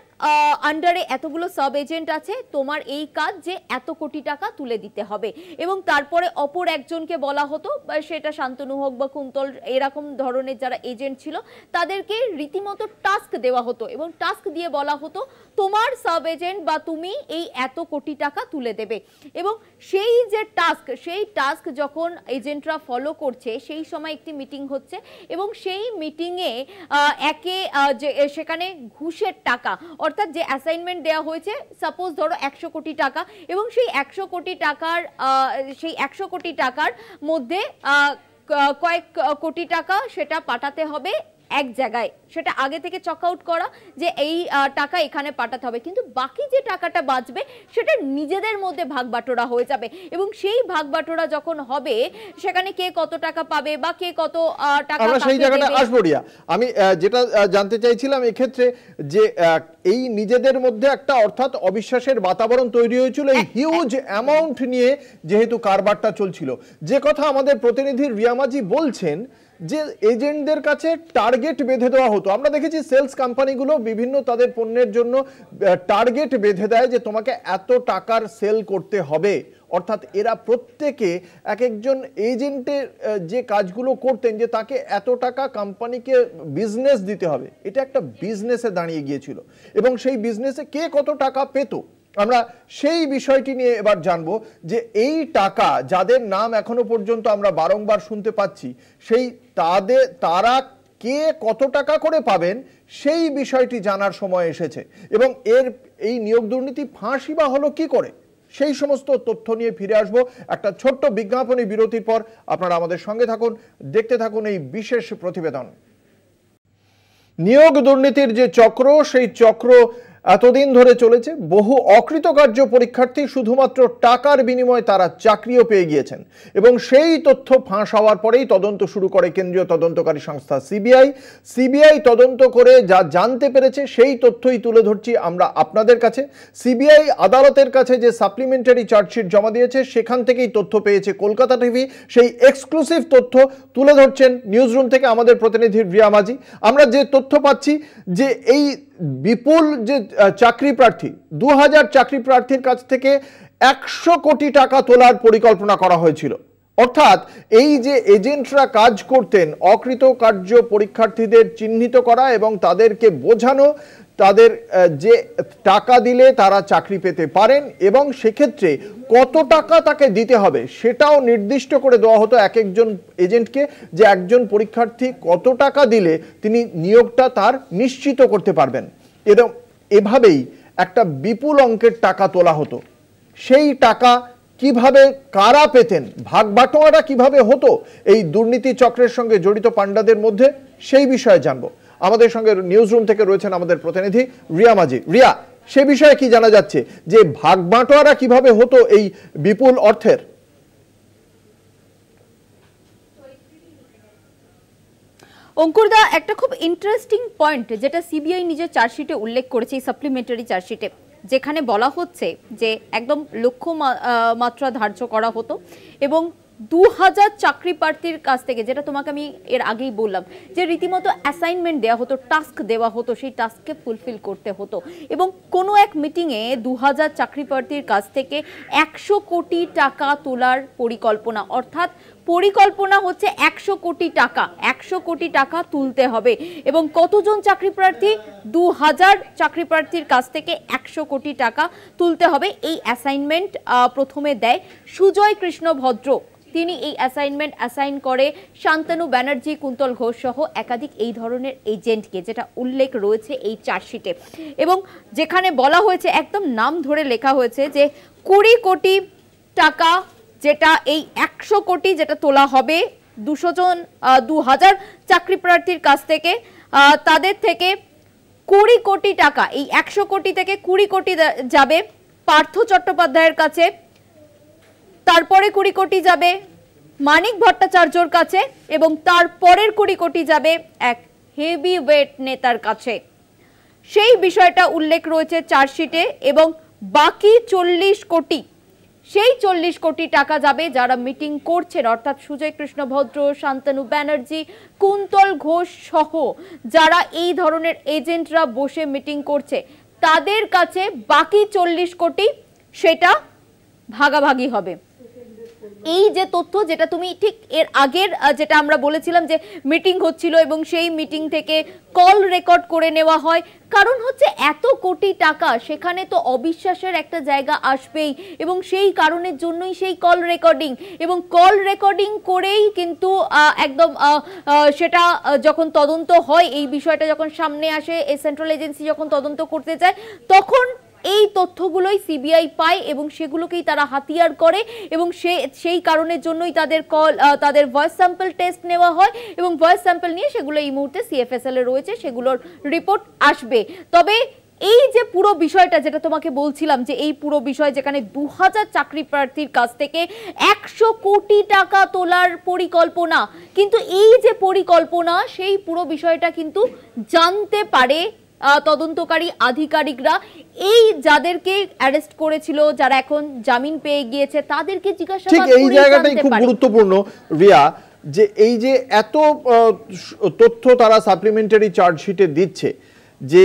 আন্ডারে এতগুলো সাব এজেন্ট আছে, তোমার এই কাজ যে এত কোটি টাকা তুলে দিতে হবে, এবং তারপরে অপর একজনকে বলা হতো, সেটা শান্তনু হোক বা কুন্তল, এরকম ধরনের যারা এজেন্ট ছিল তাদেরকে রীতিমতো টাস্ক দেওয়া হতো এবং টাস্ক দিয়ে বলা হতো তোমার সাব এজেন্ট বা তুমি এই এত কোটি টাকা তুলে দেবে। এবং সেই যে টাস্ক, সেই টাস্ক যখন এজেন্টরা ফলো করছে সেই সময় একটি মিটিং হচ্ছে এবং সেই মিটিংয়ে সেখানে ঘুষের টাকা, অর্থাৎ যে অ্যাসাইনমেন্ট দেওয়া হয়েছে, সাপোজ ধরো 100 কোটি টাকা, এবং সেই 100 কোটি টাকার মধ্যে কয়েক কোটি টাকা সেটা পাঠাতে হবে এক জায়গায়, সেটা আগে থেকে চক আউট করা যে এই টাকা এখানে পাঠাতে হবে, কিন্তু বাকি যে টাকাটা বাঁচবে সেটা নিজেদের মধ্যে ভাগ বাটোরা হয়ে যাবে। এবং সেই ভাগ বাটোরা যখন হবে সেখানে কে কত টাকা পাবে বা কে কত টাকা, আমরা সেই জায়গাটা আসবো রিয়া। আমি যেটা জানতে চাইছিলাম এক্ষেত্রে যে এই নিজেদের মধ্যে একটা অর্থাৎ অবিশ্বাসের বাতাবরণ তৈরি হয়েছিল এই হিউজ অ্যামাউন্ট নিয়ে, যেহেতু কারবারটা চলছিল। যে কথা আমাদের প্রতিনিধি রিয়া মাঝি বলছেন যে এজেন্টদের কাছে টার্গেট বেঁধে দেওয়া হতো। আমরা দেখেছি সেলস কোম্পানিগুলো বিভিন্ন তাদের পণ্যের জন্য টার্গেট বেঁধে দেয় যে তোমাকে এত টাকার সেল করতে হবে, অর্থাৎ এরা প্রত্যেকে এক একজন এজেন্টের যে কাজগুলো করতেন যে তাকে এত টাকা কোম্পানিকে বিজনেস দিতে হবে, এটা একটা বিজনেসে দাঁড়িয়ে গিয়েছিল এবং সেই বিজনেসে কে কত টাকা পেত আমরা সেই বিষয়টি নিয়ে এবার জানবো যে এই টাকা যাদের নাম এখনো পর্যন্ত আমরা বারংবার শুনতে পাচ্ছি, সেই তারা কে কত টাকা করে পাবেন সেই বিষয়টি জানার সময় এসেছে এবং এই নিয়োগ দুর্নীতি ফাঁসই বা হলো কি করে, সেই সমস্ত তথ্য নিয়ে ফিরে আসব একটা ছোট্ট বিজ্ঞাপনী বিরতির পর। আপনারা আমাদের সঙ্গে থাকুন, দেখতে থাকুন এই বিশেষ প্রতিবেদন। নিয়োগ দুর্নীতির যে চক্র, সেই চক্র এতদিন ধরে চলেছে। বহু অকৃতকার্য পরীক্ষার্থী শুধুমাত্র টাকার বিনিময়ে তারা চাকরিও পেয়ে গিয়েছেন এবং সেই তথ্য ফাঁস হওয়ার পরেই তদন্ত শুরু করে কেন্দ্রীয় তদন্তকারী সংস্থা সিবিআই তদন্ত করে যা জানতে পেরেছে সেই তথ্যই তুলে ধরছি আমরা আপনাদের কাছে। সিবিআই আদালতের কাছে যে সাপ্লিমেন্টারি চার্জশিট জমা দিয়েছে সেখান থেকেই তথ্য পেয়েছে কলকাতা টিভি। সেই এক্সক্লুসিভ তথ্য তুলে ধরছেন নিউজরুম থেকে আমাদের প্রতিনিধি রিয়া মাঝি। আমরা যে তথ্য পাচ্ছি যে এই বিপুল যে চাকরি প্রার্থী, 2000 চাকরি প্রার্থীর কাছ থেকে 100 কোটি টাকা তোলার পরিকল্পনা করা হয়েছিল। অর্থাৎ এই যে এজেন্টরা কাজ করতেন, অকৃতকার্য পরীক্ষার্থীদের চিহ্নিত করা এবং তাদেরকে বোঝানো তাদের যে টাকা দিলে তারা চাকরি পেতে পারেন এবং সেক্ষেত্রে কত টাকা তাকে দিতে হবে সেটাও নির্দিষ্ট করে দেওয়া হতো এক একজন এজেন্টকে, যে একজন পরীক্ষার্থী কত টাকা দিলে তিনি নিয়োগটা তার নিশ্চিত করতে পারবেন। এবং এভাবেই একটা বিপুল অঙ্কের টাকা তোলা হতো। সেই টাকা কিভাবে কারা পেতেন, ভাগ বাটোয়ারা কিভাবে হতো এই দুর্নীতি চক্রের সঙ্গে জড়িত পাণ্ডাদের মধ্যে, সেই বিষয়ে জানবো। আমাদের সঙ্গে নিউজরুম থেকে রয়েছেন আমাদের প্রতিনিধি রিয়া মাঝি। রিয়া, সে বিষয়ে কি জানা যাচ্ছে যে ভাগ বাটোয়ারা কিভাবে হতো এই বিপুল অর্থের? অঙ্কুরদা, একটা খুব ইন্টারেস্টিং পয়েন্ট যেটা সিবিআই নিজের চার্জশিটে উল্লেখ করেছে, এই সাপ্লিমেন্টারি চার্জশিটে, যেখানে বলা হচ্ছে যে একদম লক্ষ্যমাত্রা ধার্য করা হতো এবং 2000 চাকরি প্রার্থীর কাছ থেকে, যেটা তোমাকে আমি এর আগেই বললাম, যে রীতিমতো অ্যাসাইনমেন্ট দেওয়া হতো, টাস্ক দেওয়া হতো, সেই টাস্ককে ফুলফিল করতে হতো এবং কোনো এক মিটিংয়ে 2000 চাকরি প্রার্থীর কাছ থেকে 100 কোটি টাকা তোলার পরিকল্পনা, অর্থাৎ পরিকল্পনা হচ্ছে 100 কোটি টাকা, 100 কোটি টাকা তুলতে হবে। এবং কতজন চাকরি প্রার্থী? 2000 চাকরি প্রার্থীর কাছ থেকে 100 কোটি টাকা তুলতে হবে। এই অ্যাসাইনমেন্ট প্রথমে দেয় সুজয় কৃষ্ণ ভদ্র, তিনি এই অ্যাসাইনমেন্ট অ্যাসাইন করে শান্তনু ব্যানার্জি, কুন্তল ঘোষ সহ একাধিক এই ধরনের এজেন্টকে, যেটা উল্লেখ রয়েছে এই চার্জশিটে। এবং যেখানে বলা হয়েছে, একদম নাম ধরে লেখা হয়েছে যে 20 কোটি টাকা, যেটা এই 100 কোটি যেটা তোলা হবে 2000 চাকরি প্রার্থীর কাছ থেকে, তাদের থেকে 20 কোটি টাকা, এই 100 কোটি থেকে 20 কোটি যাবে পার্থ চট্টোপাধ্যায়ের কাছে, তারপরে 20 কোটি যাবে মানিক ভট্টাচার্যর কাছে এবং তারপরের 20 কোটি যাবে এক হেভি ওয়েট নেতার কাছে। সেই বিষয়টা উল্লেখ রয়েছে চার্জশিটে। এবং বাকি 40 কোটি সেই 40 কোটি টাকা যাবে যারা মিটিং করছেন, অর্থাৎ সুজয় কৃষ্ণ ভদ্র, শান্তনু ব্যানার্জি, কুন্তল ঘোষ সহ যারা এই ধরনের এজেন্টরা বসে মিটিং করছে তাদের কাছে বাকি 40 কোটি সেটা ভাগাভাগি হবে। এই যে তথ্য, যেটা তুমি ঠিক এর আগের যেটা আমরা বলেছিলাম যে মিটিং হচ্ছিল এবং সেই মিটিং থেকে কল রেকর্ড করে নেওয়া হয়, কারণ হচ্ছে এত কোটি টাকা, সেখানে তো অবিশ্বাসের একটা জায়গা আসবেই এবং সেই কারণের জন্যই সেই কল রেকর্ডিং, এবং কল রেকর্ডিং করেই কিন্তু একদম সেটা যখন তদন্ত হয়, এই বিষয়টা যখন সামনে আসে, এই সেন্ট্রাল এজেন্সি যখন তদন্ত করতে যায়, তখন এই তথ্যগুলোই সিবিআই পায় এবং সেগুলোকেই তারা হাতিয়ার করে এবং সেই কারণের জন্যই তাদের ভয়েস স্যাম্পল টেস্ট নেওয়া হয় এবং ভয়েস স্যাম্পল নিয়ে সেগুলো এই মুহূর্তে সিএফএসএল এ রয়েছে, সেগুলোর রিপোর্ট আসবে। তবে এই যে পুরো বিষয়টা যেটা তোমাকে বলছিলাম, যে এই পুরো বিষয় যেখানে 2000 চাকরি প্রার্থীর কাছ থেকে 100 কোটি টাকা তোলার পরিকল্পনা, কিন্তু এই যে পরিকল্পনা সেই পুরো বিষয়টা কিন্তু জানতে পারে তদন্তকারী আধিকারিকরা। এই যাদেরকে অ্যারেস্ট করেছিল, যারা এখন জামিন পেয়ে গিয়েছে, তাদেরকে জিজ্ঞাসাবাদ করে এই জায়গাটাই খুব গুরুত্বপূর্ণ রিয়া, যে এই যে এত তথ্য তারা সাপ্লিমেন্টারি চার্জশিটে দিচ্ছে, যে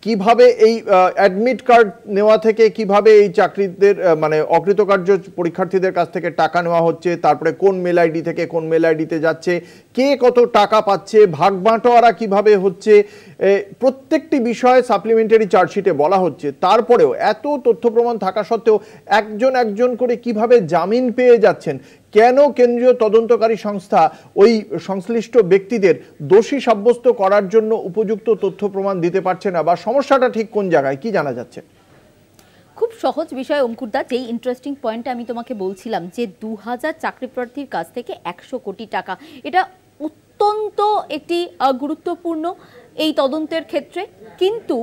কিভাবে এই অ্যাডমিট কার্ড নেওয়া থেকে কিভাবে এই চাকরিদের মানে অকৃতকার্য পরীক্ষার্থীদের কাছ থেকে টাকা নেওয়া হচ্ছে, তারপরে কোন মেল আইডি থেকে কোন মেল আইডিতে যাচ্ছে, কে কত টাকা পাচ্ছে, ভাগ বাঁটোয়ারা কিভাবে হচ্ছে, প্রত্যেকটি বিষয়ে সাপ্লিমেন্টারি চার্জশিটে বলা হচ্ছে। তারপরেও এত তথ্য প্রমাণ থাকা সত্ত্বেও একজন একজন করে কিভাবে জামিন পেয়ে যাচ্ছেন, কেন কেন্দ্রীয় তদন্তকারী সংস্থা ওই সংশ্লিষ্ট ব্যক্তিদের দোষী সাব্যস্ত করার জন্য উপযুক্ত তথ্য প্রমাণ দিতে পারছে না, বা সমস্যাটা ঠিক কোন জায়গায়, কি জানা যাচ্ছে? খুব সহজ বিষয় অঙ্কুরদা, যেই ইন্টারেস্টিং পয়েন্টটা আমি তোমাকে বলছিলাম, যে 2000 চাকরি প্রার্থীর কাছ থেকে 100 কোটি টাকা, এটা অত্যন্ত একটি গুরুত্বপূর্ণ এই তদন্তের ক্ষেত্রে। কিন্তু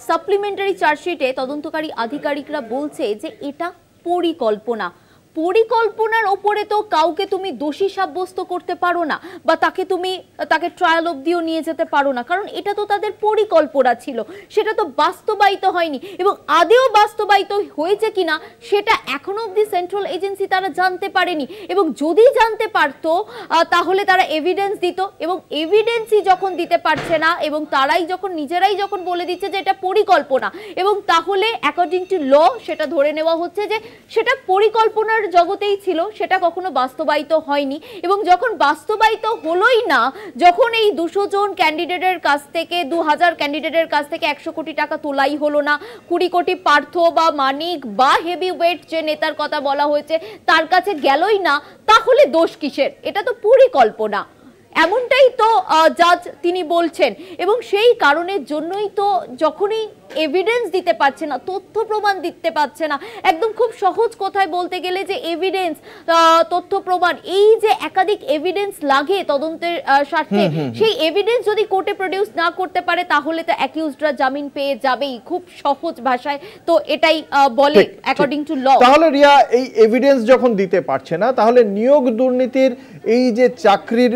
সাপ্লিমেন্টারি চার্জশিটে তদন্তকারী আধিকারিকরা বলছে যে এটা পরিকল্পনার ওপরে তো কাউকে তুমি দোষী সাব্যস্ত করতে পারো না, বা তাকে ট্রায়াল অবধিও নিয়ে যেতে পারো না, কারণ এটা তো তাদের পরিকল্পনা ছিল, সেটা তো বাস্তবায়িত হয়নি, এবং আদেও বাস্তবায়িত হয়েছে কিনা সেটা এখনো অবধি সেন্ট্রাল এজেন্সি তারা জানতে পারেনি, এবং যদি জানতে পারতো তাহলে তারা এভিডেন্স দিত, এবং এভিডেন্সই যখন দিতে পারছে না এবং নিজেরাই যখন বলে দিচ্ছে যে এটা পরিকল্পনা, এবং তাহলে অ্যাকর্ডিং টু ল সেটা ধরে নেওয়া হচ্ছে যে সেটা পরিকল্পনার জগতেই ছিল, সেটা কখনো বাস্তবায়িত হয়নি। এবং যখন বাস্তবায়িত হলোই না, যখন এই 200 জন ক্যান্ডিডেটের কাছ থেকে 2000 ক্যান্ডিডেটের কাছ থেকে 100 কোটি টাকা তোলাই হলো না, 20 কোটি পার্থ বা মানিক বা হেভি ওয়েট যে নেতার কথা বলা হয়েছে তার কাছে গেলই না, তাহলে দোষ কিসের? এটা তো পরিকল্পনা, এমনটাই তো জাজ তিনি বলছেন। এবং সেই কারণের জন্যই তো যখনই এভিডেন্স দিতে পারছে না, তথ্য প্রমাণ দিতে পারছে না, একদম খুব সহজ কথায় বলতে গেলে যে এভিডেন্স, তথ্য প্রমাণ, এই যে একাধিক এভিডেন্স লাগে তদন্তের স্বার্থে, সেই এভিডেন্স যদি কোর্টে প্রডিউস না করতে পারে তাহলে তো অ্যাকিউজডরা জামিন পেয়ে যাবেই, খুব সহজ ভাষায় তো এটাই বলে অ্যাকর্ডিং টু ল। তাহলে রিয়া, এই এভিডেন্স যখন দিতে পারছে না, তাহলে নিয়োগ দুর্নীতির এই যে চাকরির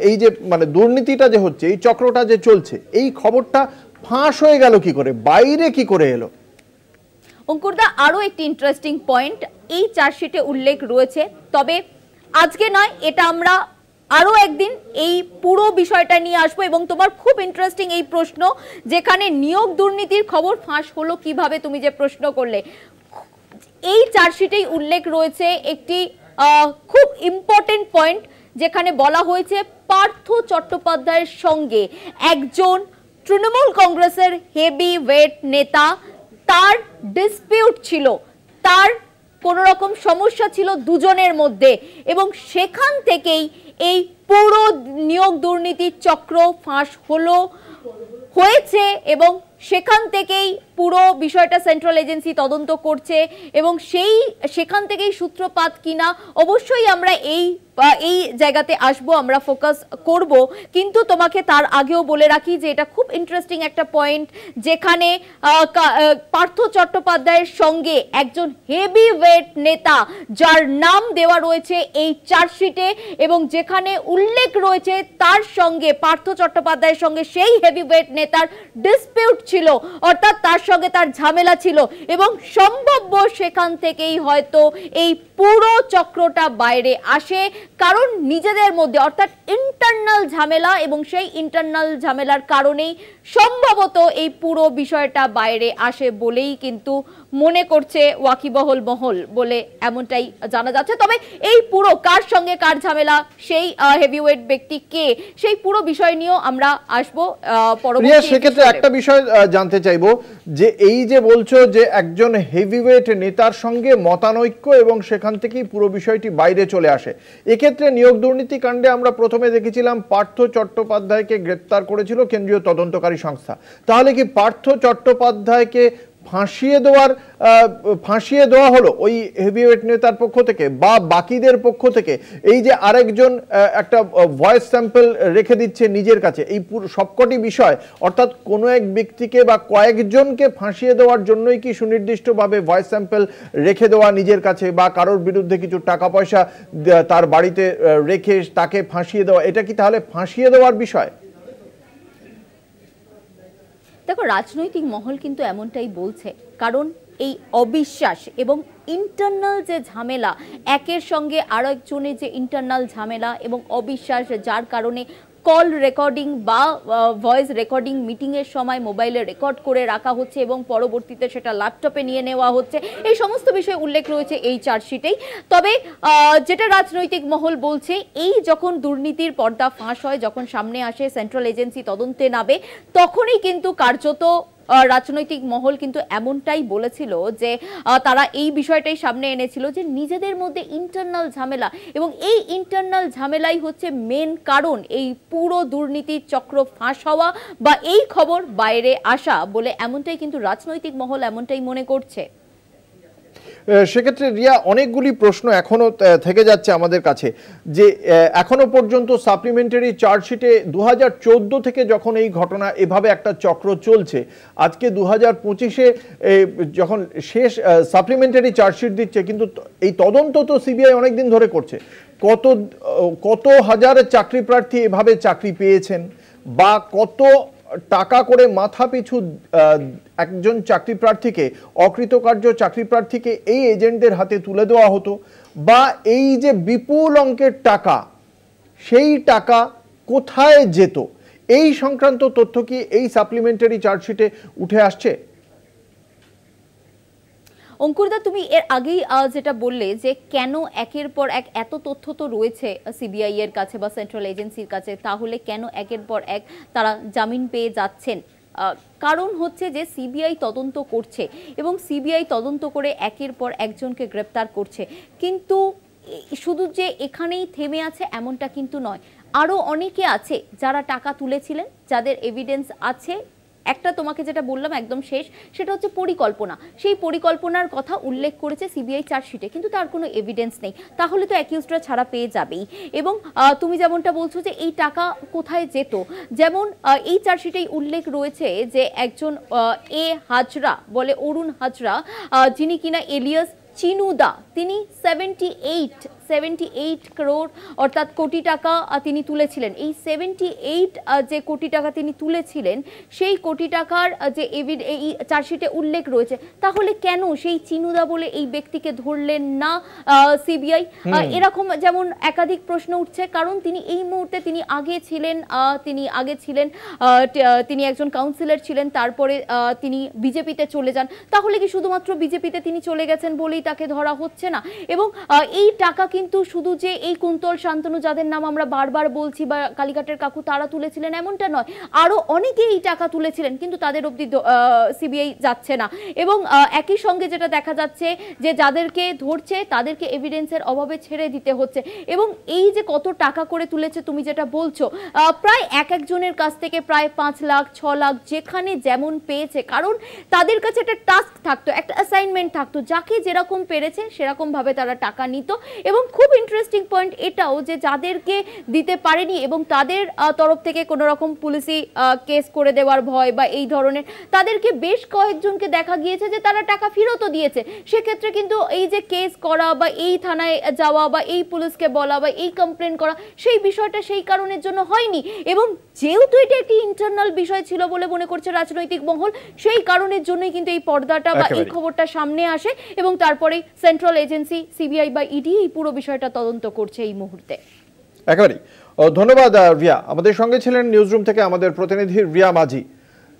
এই যে দুর্নীতিটা যে হচ্ছে, এই চক্রটা যে চলছে, এই খবরটা ফাঁস হয়ে গেল কি করে, বাইরে কি করে এলো? অঙ্কুরদা, আরো একটি ইন্টারেস্টিং পয়েন্ট এই চার্জশিটে উল্লেখ রয়েছে, তবে আজকে নয়, এটা আমরা আরো একদিন এই পুরো বিষয়টা নিয়ে আসবো। এবং তোমার খুব ইন্টারেস্টিং এই প্রশ্ন, যেখানে নিয়োগ দুর্নীতির খবর ফাঁস হলো কিভাবে, তুমি যে প্রশ্ন করলে, এই চার্জশিটেই উল্লেখ রয়েছে একটি খুব ইম্পর্টেন্ট পয়েন্ট, যেখানে বলা হয়েছে পার্থ চট্টোপাধ্যায়ের সঙ্গে একজন তৃণমূল কংগ্রেসের হেভি ওয়েট নেতা, তার ডিসপিউট ছিল, তার কোন রকম সমস্যা ছিল দুজনের মধ্যে, এবং সেখান থেকেই এই পুরো নিয়োগ দুর্নীতির চক্র ফাঁস হয়েছে, এবং সেখান থেকেই পুরো বিষয়টা সেন্ট্রাল এজেন্সি তদন্ত করছে, এবং সেখান থেকেই সূত্রপাত কিনা অবশ্যই আমরা এই জায়গাতে আসবো, আমরা ফোকাস করব। কিন্তু তোমাকে তার আগেও বলে রাখি যে এটা খুব ইন্টারেস্টিং একটা পয়েন্ট, যেখানে পার্থ চট্টোপাধ্যায়ের সঙ্গে একজন হেভি ওয়েট নেতা, যার নাম দেওয়া রয়েছে এই চার্জশিটে, এবং যেখানে উল্লেখ রয়েছে তার সঙ্গে, পার্থ চট্টোপাধ্যায়ের সঙ্গে সেই হেভি ওয়েট নেতার ডিসপিউট ছিল, অর্থাৎ তার সঙ্গে তার ঝামেলা ছিল এবং সম্ভাব্য সেখান থেকেই হয়তো এই পুরো চক্রটা বাইরে আসে, কারণ নিজেদের মধ্যে অর্থাৎ ইন্টারনাল ঝামেলা, এবং সেই ইন্টারনাল ঝামেলার কারণেই সম্ভবত এই পুরো বিষয়টা বাইরে আসে বলেই কিন্তু মনে করছে ওয়াকিবহল মহল বলে এমনটাই জানা যাচ্ছে। তবে এই পুরো কার সঙ্গে কার ঝামেলা, সেই হেভিওয়েট ব্যক্তি কে, সেই পুরো বিষয় নিয়েও আমরা আসবো পরবর্তী। সেক্ষেত্রে একটা বিষয় জানতে চাইবো যে এই যে বলছো যে একজন হেভিওয়েট নেতার সঙ্গে মতানৈক্য এবং সেখান থেকেই পুরো বিষয়টি বাইরে চলে আসে, এক্ষেত্রে নিয়োগ দুর্নীতি কাণ্ডে আমরা প্রথমে দেখেছিলাম পার্থ চট্টোপাধ্যায়কে গ্রেপ্তার করেছিল কেন্দ্রীয় তদন্তকারী সংস্থা। তাহলে কি পার্থ চট্টোপাধ্যায়কে ফাঁসিয়ে দেওয়া হলো ওই হেভিওয়েট নেতার পক্ষ থেকে বা বাকিদের পক্ষ থেকে? এই যে আরেকজন একটা ভয়েস স্যাম্পল রেখে দিচ্ছে নিজের কাছে, এই পুরো সবকটি বিষয় অর্থাৎ কোনো এক ব্যক্তিকে বা কয়েকজনকে ফাঁসিয়ে দেওয়ার জন্যই কি সুনির্দিষ্টভাবে ভয়েস স্যাম্পল রেখে দেওয়া নিজের কাছে, বা কারোর বিরুদ্ধে কিছু টাকা পয়সা তার বাড়িতে রেখে তাকে ফাঁসিয়ে দেওয়া, এটা কি তাহলে ফাঁসিয়ে দেওয়ার বিষয়? দেখো, রাজনৈতিক মহল কিন্তু এমনটাই বলছে, কারণ এই অবিশ্বাস এবং ইন্টারনাল যে ঝামেলা, একের সঙ্গে আরো একজনের যে ইন্টারনাল ঝামেলা এবং অবিশ্বাস, যার কারণে কল রেকর্ডিং বা ভয়েস রেকর্ডিং মিটিংয়ের সময় মোবাইলে রেকর্ড করে রাখা হচ্ছে এবং পরবর্তীতে সেটা ল্যাপটপে নিয়ে নেওয়া হচ্ছে, এই সমস্ত বিষয় উল্লেখ রয়েছে এই চার্জশিটেই। তবে যেটা রাজনৈতিক মহল বলছে, এই যখন দুর্নীতির পর্দা ফাঁস হয়, যখন সামনে আসে, সেন্ট্রাল এজেন্সি তদন্তে নামে, তখনই কিন্তু কার্যত রাজনৈতিক মহল কিন্তু এমনটাই বলেছিল যে তারা এই বিষয়টাই সামনে এনেছিল যে নিজেদের মধ্যে ইন্টারনাল ঝামেলা, এবং এই ইন্টারনাল ঝামেলাই হচ্ছে মেন কারণ এই পুরো দুর্নীতির চক্র ফাঁস হওয়া বা এই খবর বাইরে আসা বলে এমনটাই কিন্তু রাজনৈতিক মহল এমনটাই মনে করছে। সেক্ষেত্রে রিয়া, অনেকগুলি প্রশ্ন এখনো থেকে যাচ্ছে আমাদের কাছে যে এখনো পর্যন্ত সাপ্লিমেন্টারি চার্জশিটে 2014 থেকে যখন এই ঘটনা এভাবে একটা চক্র চলছে, আজকে 2025-এ যখন শেষ সাপ্লিমেন্টারি চার্জশিট দিচ্ছে, কিন্তু এই তদন্ত তো সিবিআই অনেকদিন ধরে করছে। কত হাজার চাকরি প্রার্থী এভাবে চাকরি পেয়েছেন, বা কত টাকা করে মাথা পিছু একজন চাকরি প্রার্থীকে, অকৃতকার্য চাকরি প্রার্থীকে এই এজেন্টদের হাতে তুলে দেওয়া হতো, বা এই যে বিপুল অঙ্কের টাকা, সেই টাকা কোথায় যেত, এই সংক্রান্ত তথ্য কি এই সাপ্লিমেন্টারি চার্জশিটে উঠে আসছে? অঙ্কুরদা, তুমি এর আগেই যেটা বললে যে কেন একের পর এক, এত তথ্য তো রয়েছে সিবিআই এর কাছে বা সেন্ট্রাল এজেন্সির কাছে, তাহলে কেন একের পর এক তারা জামিন পেয়ে যাচ্ছেন? কারণ হচ্ছে যে সিবিআই তদন্ত করছে এবং সিবিআই তদন্ত করে একের পর একজনকে গ্রেপ্তার করছে, কিন্তু শুধু যে এখানেই থেমে আছে এমনটা কিন্তু নয়, আরও অনেকে আছে যারা টাকা তুলেছিলেন, যাদের এভিডেন্স আছে। একটা তোমাকে যেটা বললাম একদম শেষ, সেটা হচ্ছে পরিকল্পনা। সেই পরিকল্পনার কথা উল্লেখ করেছে সিবিআই চার্জশিটে, কিন্তু তার কোনো এভিডেন্স নেই, তাহলে তো অ্যাকিউজডরা ছাড়া পেয়ে যাবেই। এবং তুমি যেমনটা বলছো যে এই টাকা কোথায় যেত, যেমন এই চার্জশিটেই উল্লেখ রয়েছে যে একজন এ হাজরা বলে, অরুণ হাজরা, যিনি কিনা এলিয়াস চিনুদা, তিনি 78 করোড় অর্থাৎ কোটি টাকা তিনি তুলেছিলেন। এই 78 যে কোটি টাকা তিনি তুলেছিলেন, সেই কোটি টাকার যে এই চার্জশিটে উল্লেখ রয়েছে, তাহলে কেন সেই চিনুদা বলে এই ব্যক্তিকে ধরলেন না সিবিআই? এরকম যেমন একাধিক প্রশ্ন উঠছে, কারণ তিনি এই মুহূর্তে তিনি আগে ছিলেন তিনি একজন কাউন্সিলর ছিলেন, তারপরে তিনি বিজেপিতে চলে যান। তাহলে কি শুধুমাত্র বিজেপিতে তিনি চলে গেছেন বলেই তাকে ধরা হচ্ছে না? এবং এই টাকা কিন্তু শুধু যে এই কুন্তল শান্তনু, যাদের নাম আমরা বারবার বলছি, বা কালীঘাটের কাকু, তারা তুলেছিলেন এমনটা নয়, আরো অনেকে এই টাকা তুলেছিলেন, কিন্তু তাদের অবধি সিবিআই যাচ্ছে না। এবং একই সঙ্গে যেটা দেখা যাচ্ছে যে যাদেরকে ধরছে তাদেরকে এভিডেন্সের অভাবে ছেড়ে দিতে হচ্ছে। এবং এই যে কত টাকা করে তুলেছে তুমি যেটা বলছো, প্রায় একজনের কাছ থেকে প্রায় 5 লাখ 6 লাখ, যেখানে যেমন পেয়েছে, কারণ তাদের কাছে একটা টাস্ক থাকতো, একটা অ্যাসাইনমেন্ট থাকতো, যাকে যেরকম পেরেছে সেরকম ভাবে তারা টাকা নিত। এবং খুব ইন্টারেস্টিং পয়েন্ট এটাও যে যাদেরকে দিতে পারেনি এবং তাদের তরফ থেকে কোনো রকম পুলিশি কেস করে দেওয়ার ভয় বা এই ধরনের, তাদেরকে বেশ কয়েকজনকে দেখা গিয়েছে যে তারা টাকা ফেরতও দিয়েছে। সেক্ষেত্রে কিন্তু এই যে কেস করা বা এই থানায় যাওয়া বা এই পুলিশকে বলা বা এই কমপ্লেন করা, সেই বিষয়টা সেই কারণের জন্য হয়নি। এবং যেহেতু এটা একটি ইন্টারনাল বিষয় ছিল বলে মনে করছে রাজনৈতিক মহল, সেই কারণের জন্যই কিন্তু এই পর্দাটা বা এই খবরটা সামনে আসে এবং তারপরে সেন্ট্রাল এজেন্সি সিবিআই বা ইডি এই পুরো বিষয়টা তদন্ত করছে এই মুহূর্তে। একেবারেই ধন্যবাদ রিয়া। আমাদের সঙ্গে ছিলেন নিউজরুম থেকে আমাদের প্রতিনিধি রিয়া মাঝি।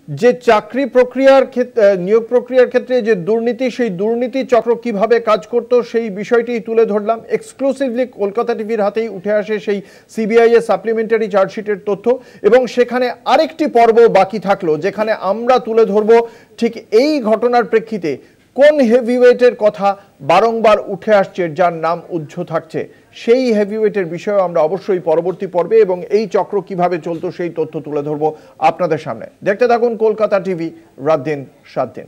যে চাকরি প্রক্রিয়ার ক্ষেত্রে, নিয়োগ প্রক্রিয়ার ক্ষেত্রে যে দুর্নীতি, সেই দুর্নীতি চক্র কিভাবে কাজ করতো সেই বিষয়টি তুলে ধরলাম। এক্সক্লুসিভলি কলকাতা টিভির হাতেই উঠে আসে সেই সিবিআই এর সাপ্লিমেন্টারি চার্জশিটের তথ্য, এবং সেখানে আরেকটি পর্ব বাকি থাকলো যেখানে আমরা তুলে ধরবো ঠিক এই ঘটনার প্রেক্ষিতে কোন হেভিওয়েটের কথা বারংবার উঠে আসছে, যার নাম উজ্জ্ব থাকছে। সেই হেভিওয়েটের বিষয়ে আমরা অবশ্যই পরবর্তী পর্বে এবং এই চক্র কিভাবে চলতো সেই তথ্য তুলে ধরবো আপনাদের সামনে। দেখতে থাকুন কলকাতা টিভি, রাত দিন 7 দিন।